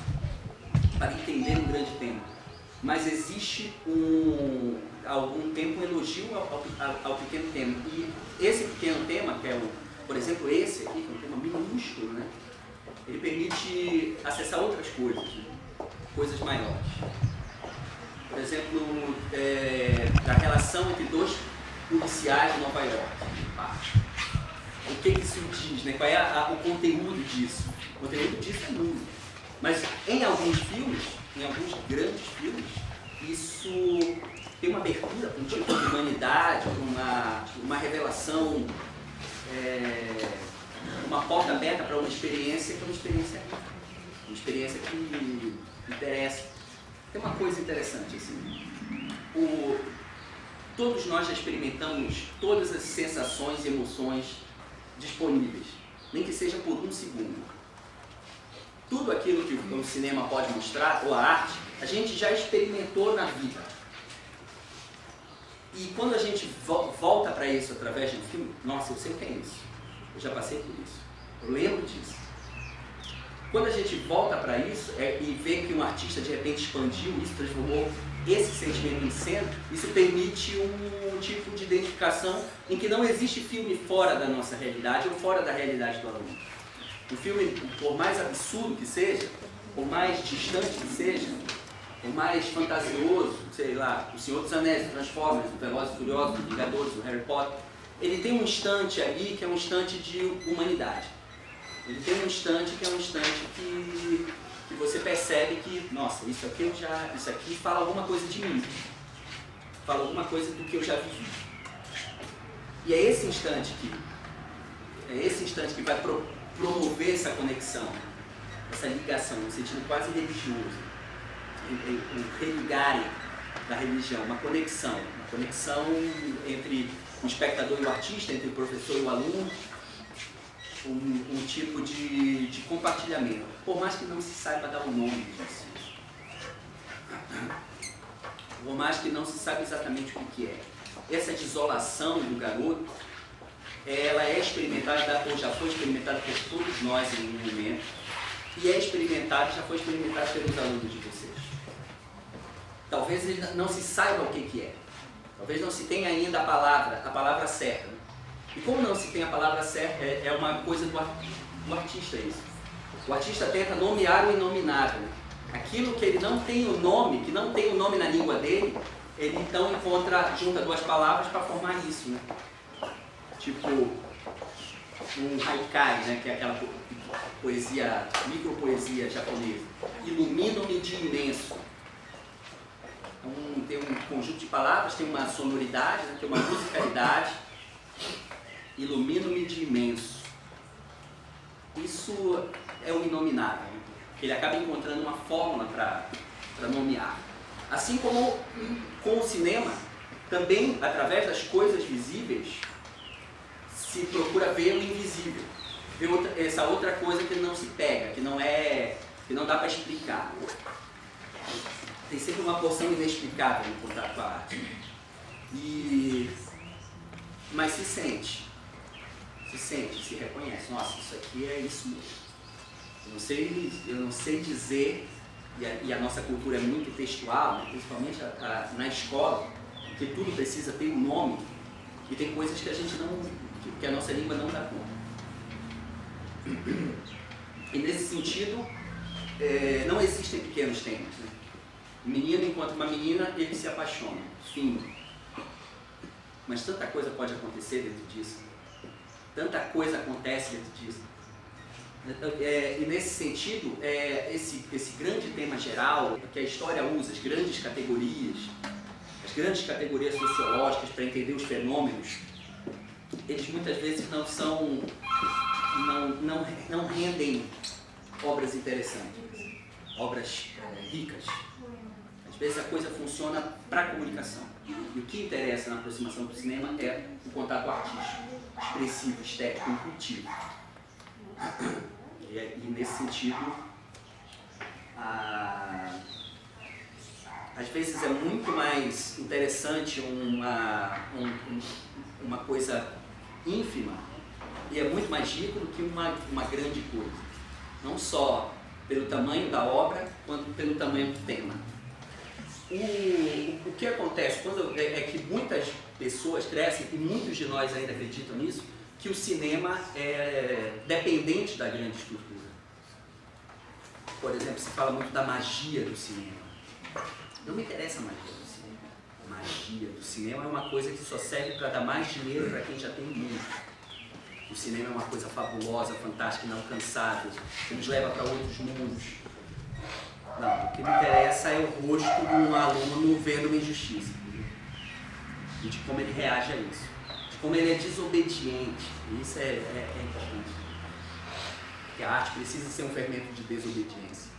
para entender um grande tema. Mas existe há algum tempo um elogio ao pequeno tema. E esse pequeno tema, que é por exemplo, esse aqui, que é um tema minúsculo, né? Ele permite acessar outras coisas, né? Coisas maiores. Por exemplo, a relação entre 2 policiais de Nova York. O que isso diz, né? Qual é o conteúdo disso? O conteúdo disso é muito. Mas em alguns filmes, em alguns grandes filmes, isso tem uma abertura para um tipo de humanidade, uma revelação, uma porta aberta para uma experiência que é uma experiência que interessa. Tem uma coisa interessante, assim, todos nós já experimentamos todas as sensações e emoções disponíveis, nem que seja por 1 segundo. tudo aquilo que o cinema pode mostrar, ou a arte, a gente já experimentou na vida. E quando a gente volta para isso através de um filme, nossa, eu sei o que é isso. Eu já passei por isso. Eu lembro disso. Quando a gente volta para isso e vê que um artista de repente expandiu isso, transformou esse sentimento em cena, isso permite um tipo de identificação em que não existe filme fora da nossa realidade ou fora da realidade do aluno. Um filme, por mais absurdo que seja, por mais distante que seja, por mais fantasioso, sei lá, O Senhor dos Anéis, o Transformers, o Velozes e Furiosos, o Vingadores, o Harry Potter, ele tem um instante ali que é um instante de humanidade. Ele tem um instante que é um instante que você percebe que, nossa, isso aqui fala alguma coisa de mim. Fala alguma coisa do que eu já vivi. E é esse instante que vai promover essa conexão, essa ligação, no sentido quase religioso. O religarem da religião, uma conexão entre o espectador e o artista, entre o professor e o aluno, um tipo de compartilhamento, por mais que não se saiba dar o nome disso, por mais que não se saiba exatamente o que é. Essa desolação do garoto, ela é experimentada, ou já foi experimentada por todos nós em um momento, e já foi experimentada pelos alunos de vocês. Talvez ele não se saiba o que é, talvez não se tenha ainda a palavra certa. E como não se tem a palavra certa, é uma coisa do artista isso. O artista tenta nomear o inominável. Aquilo que ele não tem o nome, que não tem o nome na língua dele, ele então junta duas palavras para formar isso, né? Tipo, um haikai, né? Que é aquela poesia, micropoesia japonesa. Ilumino-me de imenso. Então, tem um conjunto de palavras, tem uma sonoridade, né? Tem uma musicalidade. Ilumino-me de imenso. Isso é o inominável, né? Ele acaba encontrando uma fórmula para nomear. Assim como com o cinema, também através das coisas visíveis, se procura ver o invisível. Ver essa outra coisa que não se pega, que não dá para explicar. Tem sempre uma porção inexplicável no contato com a arte. Mas se sente, se reconhece. Nossa, isso aqui é isso mesmo. Eu não sei dizer, e a nossa cultura é muito textual, né, principalmente na escola, que tudo precisa ter um nome, e tem coisas que que a nossa língua não dá conta. E nesse sentido, não existem pequenos temas, né? O menino encontra uma menina, ele se apaixona. Fim. Mas tanta coisa pode acontecer dentro disso. Tanta coisa acontece dentro disso. E nesse sentido, esse grande tema geral que a história usa, as grandes categorias sociológicas para entender os fenômenos, eles muitas vezes não rendem obras interessantes, obras ricas. Às vezes a coisa funciona para a comunicação. E o que interessa na aproximação do cinema é o contato artístico, expressivo, estético, intuitivo. E nesse sentido, às vezes é muito mais interessante uma coisa ínfima e é muito mais rico do que uma grande coisa. Não só pelo tamanho da obra, quanto pelo tamanho do tema. O que acontece é que muitas pessoas crescem, e muitos de nós ainda acreditam nisso, que o cinema é dependente da grande estrutura. Por exemplo, se fala muito da magia do cinema. Não me interessa a magia do cinema. A magia do cinema é uma coisa que só serve para dar mais dinheiro para quem já tem muito. O cinema é uma coisa fabulosa, fantástica, inalcançável, que nos leva para outros mundos. Não, o que me interessa é o rosto de um aluno vendo uma injustiça. E de como ele reage a isso. De como ele é desobediente. E isso é importante. Porque a arte precisa ser um fermento de desobediência.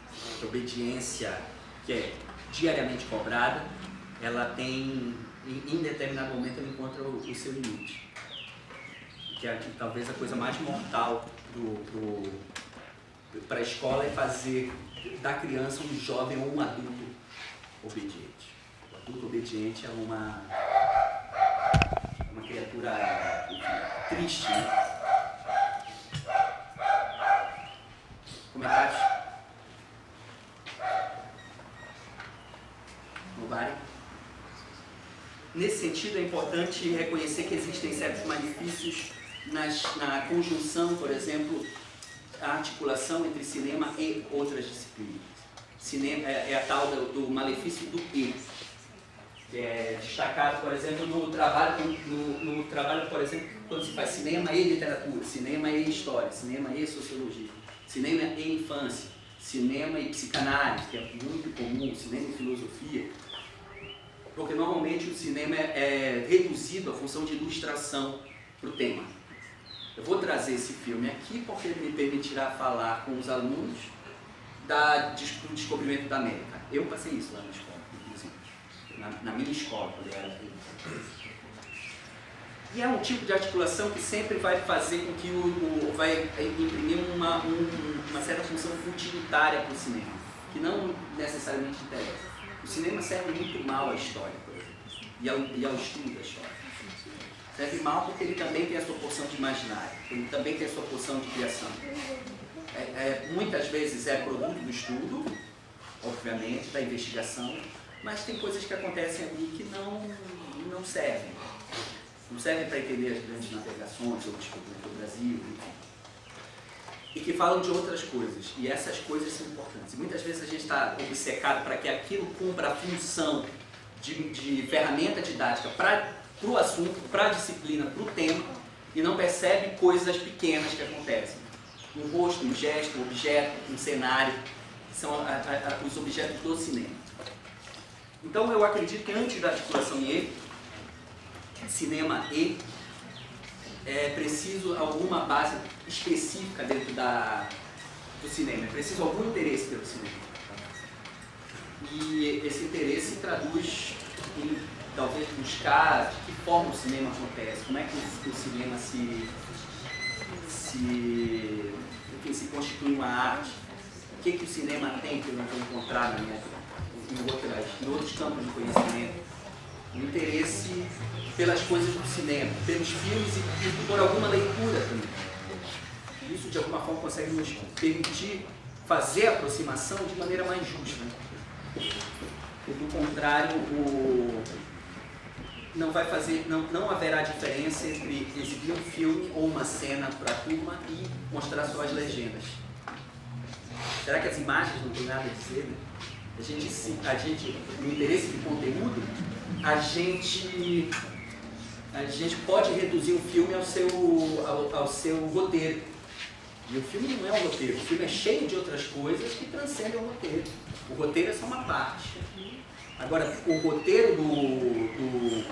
A obediência que é diariamente cobrada, ela tem, em determinado momento, ela encontra o seu limite. Que é talvez a coisa mais mortal do para a escola é fazer da criança um jovem ou um adulto obediente. O adulto obediente é uma criatura, enfim, triste, né? Comentários? Nobody? Nesse sentido, é importante reconhecer que existem certos malefícios na conjunção, por exemplo, a articulação entre cinema e outras disciplinas. Cinema é a tal do malefício do e, que é destacado, por exemplo, no trabalho, por exemplo, quando se faz cinema e literatura, cinema e história, cinema e sociologia, cinema e infância, cinema e psicanálise, que é muito comum, cinema e filosofia, porque normalmente o cinema é reduzido à função de ilustração para o tema. Eu vou trazer esse filme aqui porque ele me permitirá falar com os alunos do descobrimento da América. Eu passei isso lá na escola, inclusive, na minha escola, quando eu era filho. E é um tipo de articulação que sempre vai fazer com que vai imprimir uma certa função utilitária para o cinema, que não necessariamente interessa. O cinema serve muito mal à história, por exemplo, e ao estudo da história. Serve mal porque ele também tem a sua porção de imaginário, ele também tem a sua porção de criação. Muitas vezes é produto do estudo, obviamente, da investigação, mas tem coisas que acontecem ali que não servem. Não servem para entender as grandes navegações, ou o descobrimento do Brasil, enfim. E que falam de outras coisas, e essas coisas são importantes. E muitas vezes a gente está obcecado para que aquilo cumpra a função de ferramenta didática para o assunto, para a disciplina, para o tema, e não percebe coisas pequenas que acontecem. Um rosto, um gesto, um objeto, um cenário, são os objetos do cinema. Então eu acredito que antes da articulação E, cinema E, é preciso alguma base específica dentro do cinema, é preciso algum interesse pelo cinema. E esse interesse se traduz em talvez buscar de que forma o cinema acontece, como é que o cinema se constitui uma arte, o que o cinema tem que eu não vou encontrar em outros campos de conhecimento, o interesse pelas coisas do cinema, pelos filmes e por alguma leitura também. Isso de alguma forma consegue nos permitir fazer a aproximação de maneira mais justa. Do contrário, não haverá diferença entre exibir um filme ou uma cena para a turma e mostrar só as legendas. Será que as imagens não têm nada a dizer? Né? A gente, no interesse de conteúdo, a gente pode reduzir um filme ao seu roteiro. E o filme não é um roteiro, o filme é cheio de outras coisas que transcendem o roteiro. O roteiro é só uma parte. Agora, o roteiro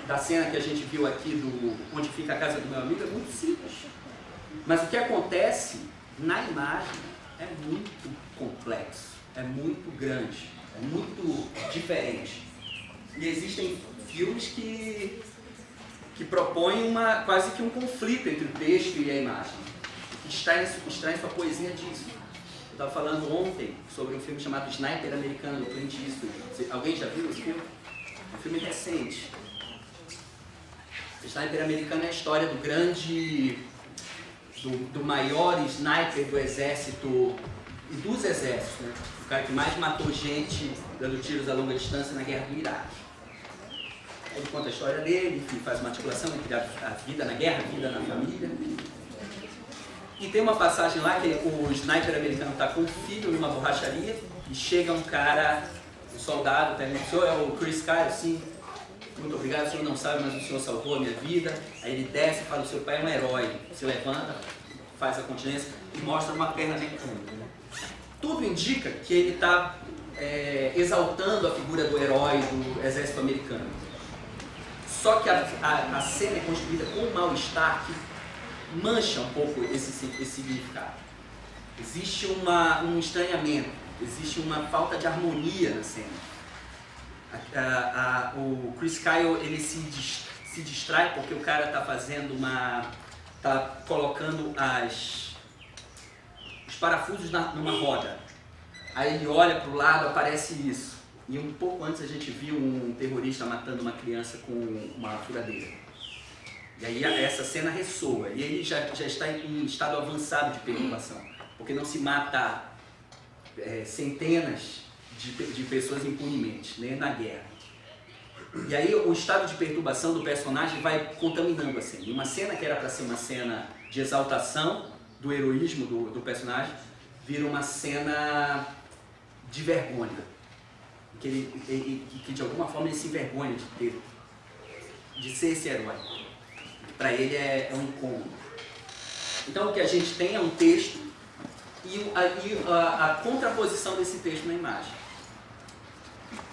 da cena que a gente viu aqui, onde fica a casa do meu amigo, é muito simples. Mas o que acontece na imagem é muito complexo, é muito grande, é muito diferente. E existem filmes que propõem quase que um conflito entre o texto e a imagem, que extraem sua poesia disso. Eu estava falando ontem sobre um filme chamado Sniper Americano, do Clint Eastwood. Alguém já viu esse filme? É um filme recente. Sniper Americano é a história do maior sniper do exército e dos exércitos, né? O cara que mais matou gente dando tiros a longa distância na guerra do Iraque. Ele conta a história dele, enfim, faz uma articulação entre a vida na guerra, a vida na família. E tem uma passagem lá que o sniper americano está com um filho numa borracharia e chega um cara, um soldado, pergunta: o senhor é o Chris Kyle? Sim. Muito obrigado, o senhor não sabe, mas o senhor salvou a minha vida. Aí ele desce e fala: o seu pai é um herói. Se levanta, faz a continência e mostra uma perna mecânica. Tudo indica que ele está exaltando a figura do herói do exército americano. Só que a cena é construída com um mal-estar que mancha um pouco esse significado. Existe um estranhamento, existe uma falta de harmonia na cena. O Chris Kyle, ele se distrai porque o cara está fazendo está colocando os parafusos numa roda. Aí ele olha para o lado, aparece isso. E um pouco antes a gente viu um terrorista matando uma criança com uma furadeira. E aí essa cena ressoa. E ele já está em estado avançado de perturbação. Porque não se mata centenas de pessoas impunemente, nem na guerra. E aí o estado de perturbação do personagem vai contaminando a cena. E uma cena que era para ser uma cena de exaltação do heroísmo do personagem, vira uma cena de vergonha. Que de alguma forma ele se envergonha de ser esse herói. Para ele é um incômodo. Então o que a gente tem é um texto e a contraposição desse texto na imagem.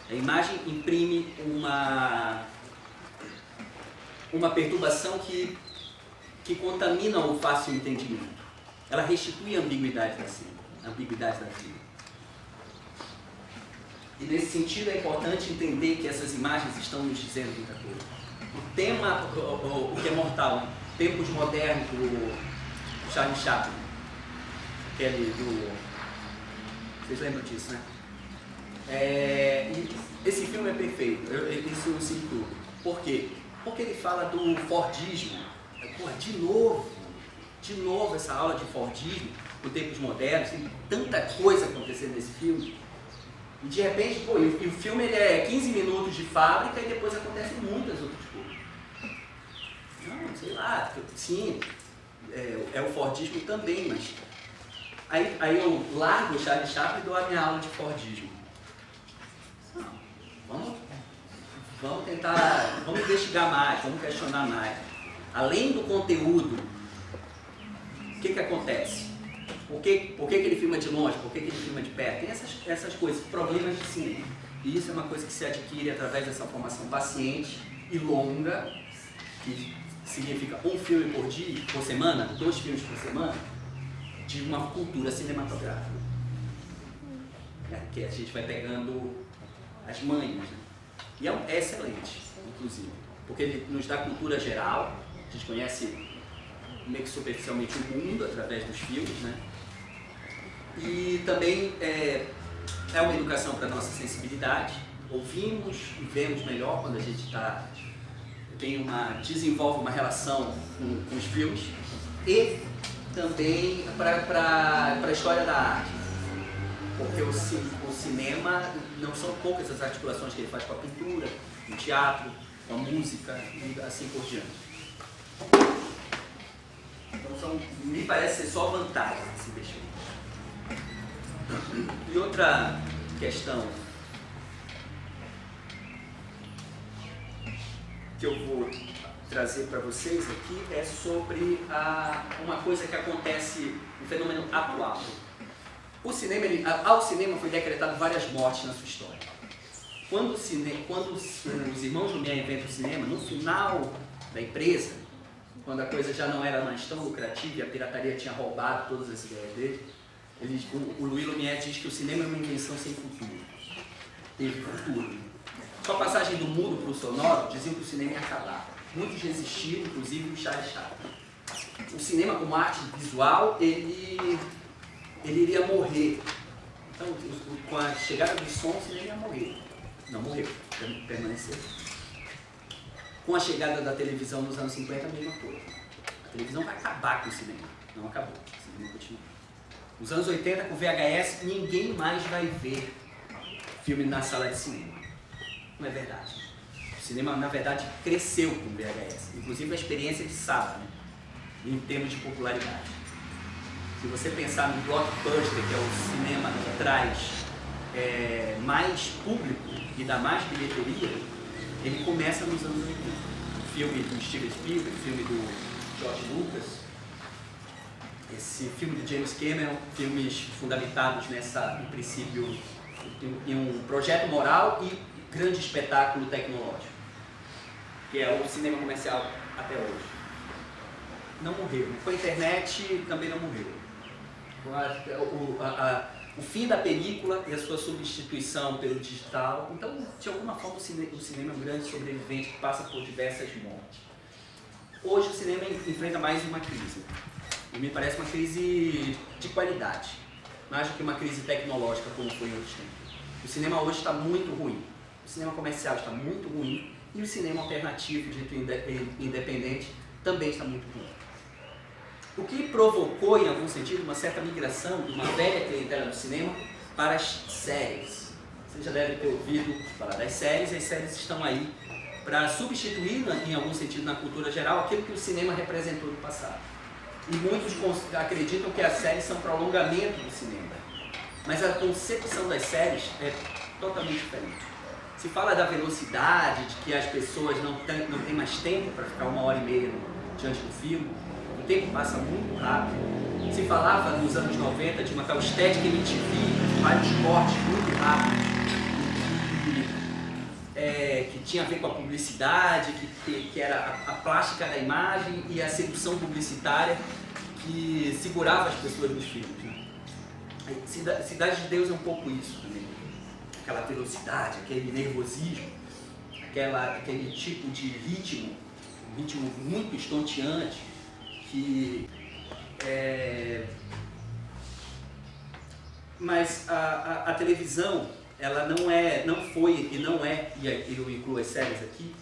A imagem imprime uma perturbação que contamina o fácil entendimento. Ela restitui a ambiguidade da cena, a ambiguidade da vida. E nesse sentido é importante entender que essas imagens estão nos dizendo muita coisa. O tema, o que é mortal, né? Tempos Modernos, do Charlie Chaplin, vocês lembram disso, né? Esse filme é perfeito, isso eu sinto tudo. Por quê? Porque ele fala do Fordismo. De novo essa aula de Fordismo, do Tempos Modernos, tem tanta coisa acontecendo nesse filme. E de repente, e o filme ele é 15 minutos de fábrica e depois acontecem muitas outras coisas. Não, sei lá, sim, é o Fordismo também, mas... Aí eu largo o Charlie Chaplin e dou a minha aula de Fordismo. Vamos tentar, vamos investigar mais, vamos questionar mais. Além do conteúdo, o que acontece? Por que ele filma de longe? Por que ele filma de perto? Tem essas coisas, problemas de cinema. E isso é uma coisa que se adquire através dessa formação paciente e longa, que significa um filme por semana, 2 filmes por semana, de uma cultura cinematográfica. Que a gente vai pegando as manhas, né? E é excelente, inclusive, porque ele nos dá cultura geral, a gente conhece meio que superficialmente o mundo através dos filmes, né? E também é uma educação para a nossa sensibilidade, ouvimos e vemos melhor quando a gente desenvolve uma relação com os filmes, e também para a história da arte. Porque o cinema, não são poucas as articulações que ele faz com a pintura, o teatro, com a música e assim por diante. Então me parece ser só vantagem esse investimento. E outra questão que eu vou trazer para vocês aqui é sobre uma coisa que acontece, um fenômeno atual. Ao cinema foi decretado várias mortes na sua história. Quando os irmãos Lumière inventam o cinema, no final da empresa, quando a coisa já não era mais tão lucrativa e a pirataria tinha roubado todas as ideias dele, o Louis Lumière diz que o cinema é uma invenção sem futuro. Teve futuro. Com a passagem do mudo para o sonoro, diziam que o cinema ia acabar. Muitos resistiram, inclusive o Charlie Chaplin. O cinema como arte visual, ele iria morrer. Então, com a chegada do som, o cinema ia morrer. Não morreu, permaneceu. Com a chegada da televisão nos anos 50, a mesma coisa. A televisão vai acabar com o cinema. Não acabou, o cinema continua. Nos anos 80, com o VHS, ninguém mais vai ver filme na sala de cinema. Não é verdade. O cinema, na verdade, cresceu com o VHS. Inclusive a experiência de sala, né? Em termos de popularidade. Se você pensar no blockbuster, que é o cinema que traz mais público e dá mais bilheteria, ele começa nos anos 80. O filme do Steven Spielberg, o filme do George Lucas, esse filme do James Cameron, filmes fundamentados em princípio, em um projeto moral e grande espetáculo tecnológico, que é o cinema comercial até hoje. Não morreu. Com a internet também não morreu. O fim da película e a sua substituição pelo digital. Então, de alguma forma, o cinema é um grande sobrevivente que passa por diversas mortes. Hoje o cinema enfrenta mais uma crise. E me parece uma crise de qualidade, mais do que uma crise tecnológica como foi em outros tempos. O cinema hoje está muito ruim. O cinema comercial está muito ruim e o cinema alternativo, dito independente, também está muito ruim. O que provocou, em algum sentido, uma certa migração de uma velha clientela do cinema para as séries. Você já deve ter ouvido falar das séries, e as séries estão aí para substituir, em algum sentido, na cultura geral, aquilo que o cinema representou no passado. E muitos acreditam que as séries são prolongamento do cinema. Mas a concepção das séries é totalmente diferente. Se fala da velocidade, de que as pessoas não têm mais tempo para ficar 1h30 diante do filme, o tempo passa muito rápido. Se falava nos anos 90 de uma tal estética MTV, vários cortes muito rápidos, que tinha a ver com a publicidade, que era a plástica da imagem e a sedução publicitária que segurava as pessoas nos filmes. Né? Cidade de Deus é um pouco isso também. Aquela velocidade, aquele nervosismo, aquele tipo de ritmo, um ritmo muito estonteante, mas a televisão, ela não foi e não é, e eu incluo as séries aqui,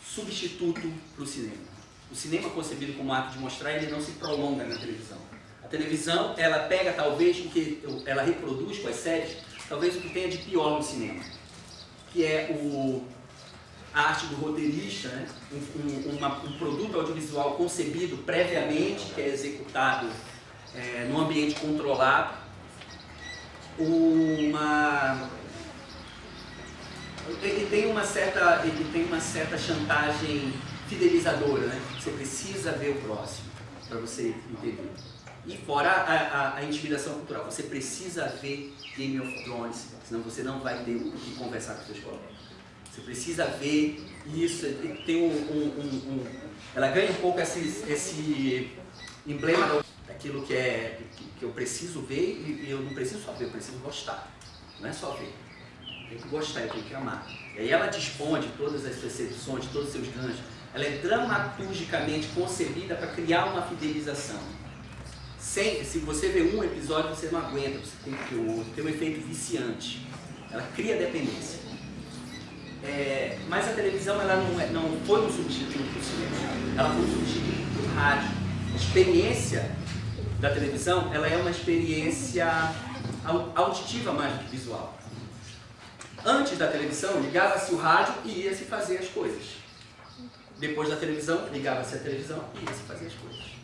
substituto para o cinema. O cinema concebido como ato de mostrar, ele não se prolonga na televisão. A televisão, ela pega talvez o que ela reproduz com as séries, talvez o que tenha de pior no cinema, que é a arte do roteirista, né? Um produto audiovisual concebido previamente, que é executado num ambiente controlado, ele tem uma certa chantagem fidelizadora, né? Você precisa ver o próximo para você entender. E fora a intimidação cultural, você precisa ver Game of Thrones, senão você não vai ter o que conversar com seus colegas. Você precisa ver isso, tem ela ganha um pouco esse emblema daquilo que eu preciso ver, e eu não preciso só ver, eu preciso gostar. Não é só ver. Eu tenho que gostar, eu tenho que amar. E aí ela dispõe de todas as suas seduções, de todos os seus ganchos. Ela é dramaturgicamente concebida para criar uma fidelização. Se você vê um episódio, você não aguenta, você tem que ter o outro. Tem um efeito viciante. Ela cria dependência. Mas a televisão, ela não foi um substituto para o cinema. Ela foi um substituto para o rádio. A experiência da televisão, ela é uma experiência auditiva mais do que visual. Antes da televisão, ligava-se o rádio e ia-se fazer as coisas. Depois da televisão, ligava-se a televisão e ia-se fazer as coisas.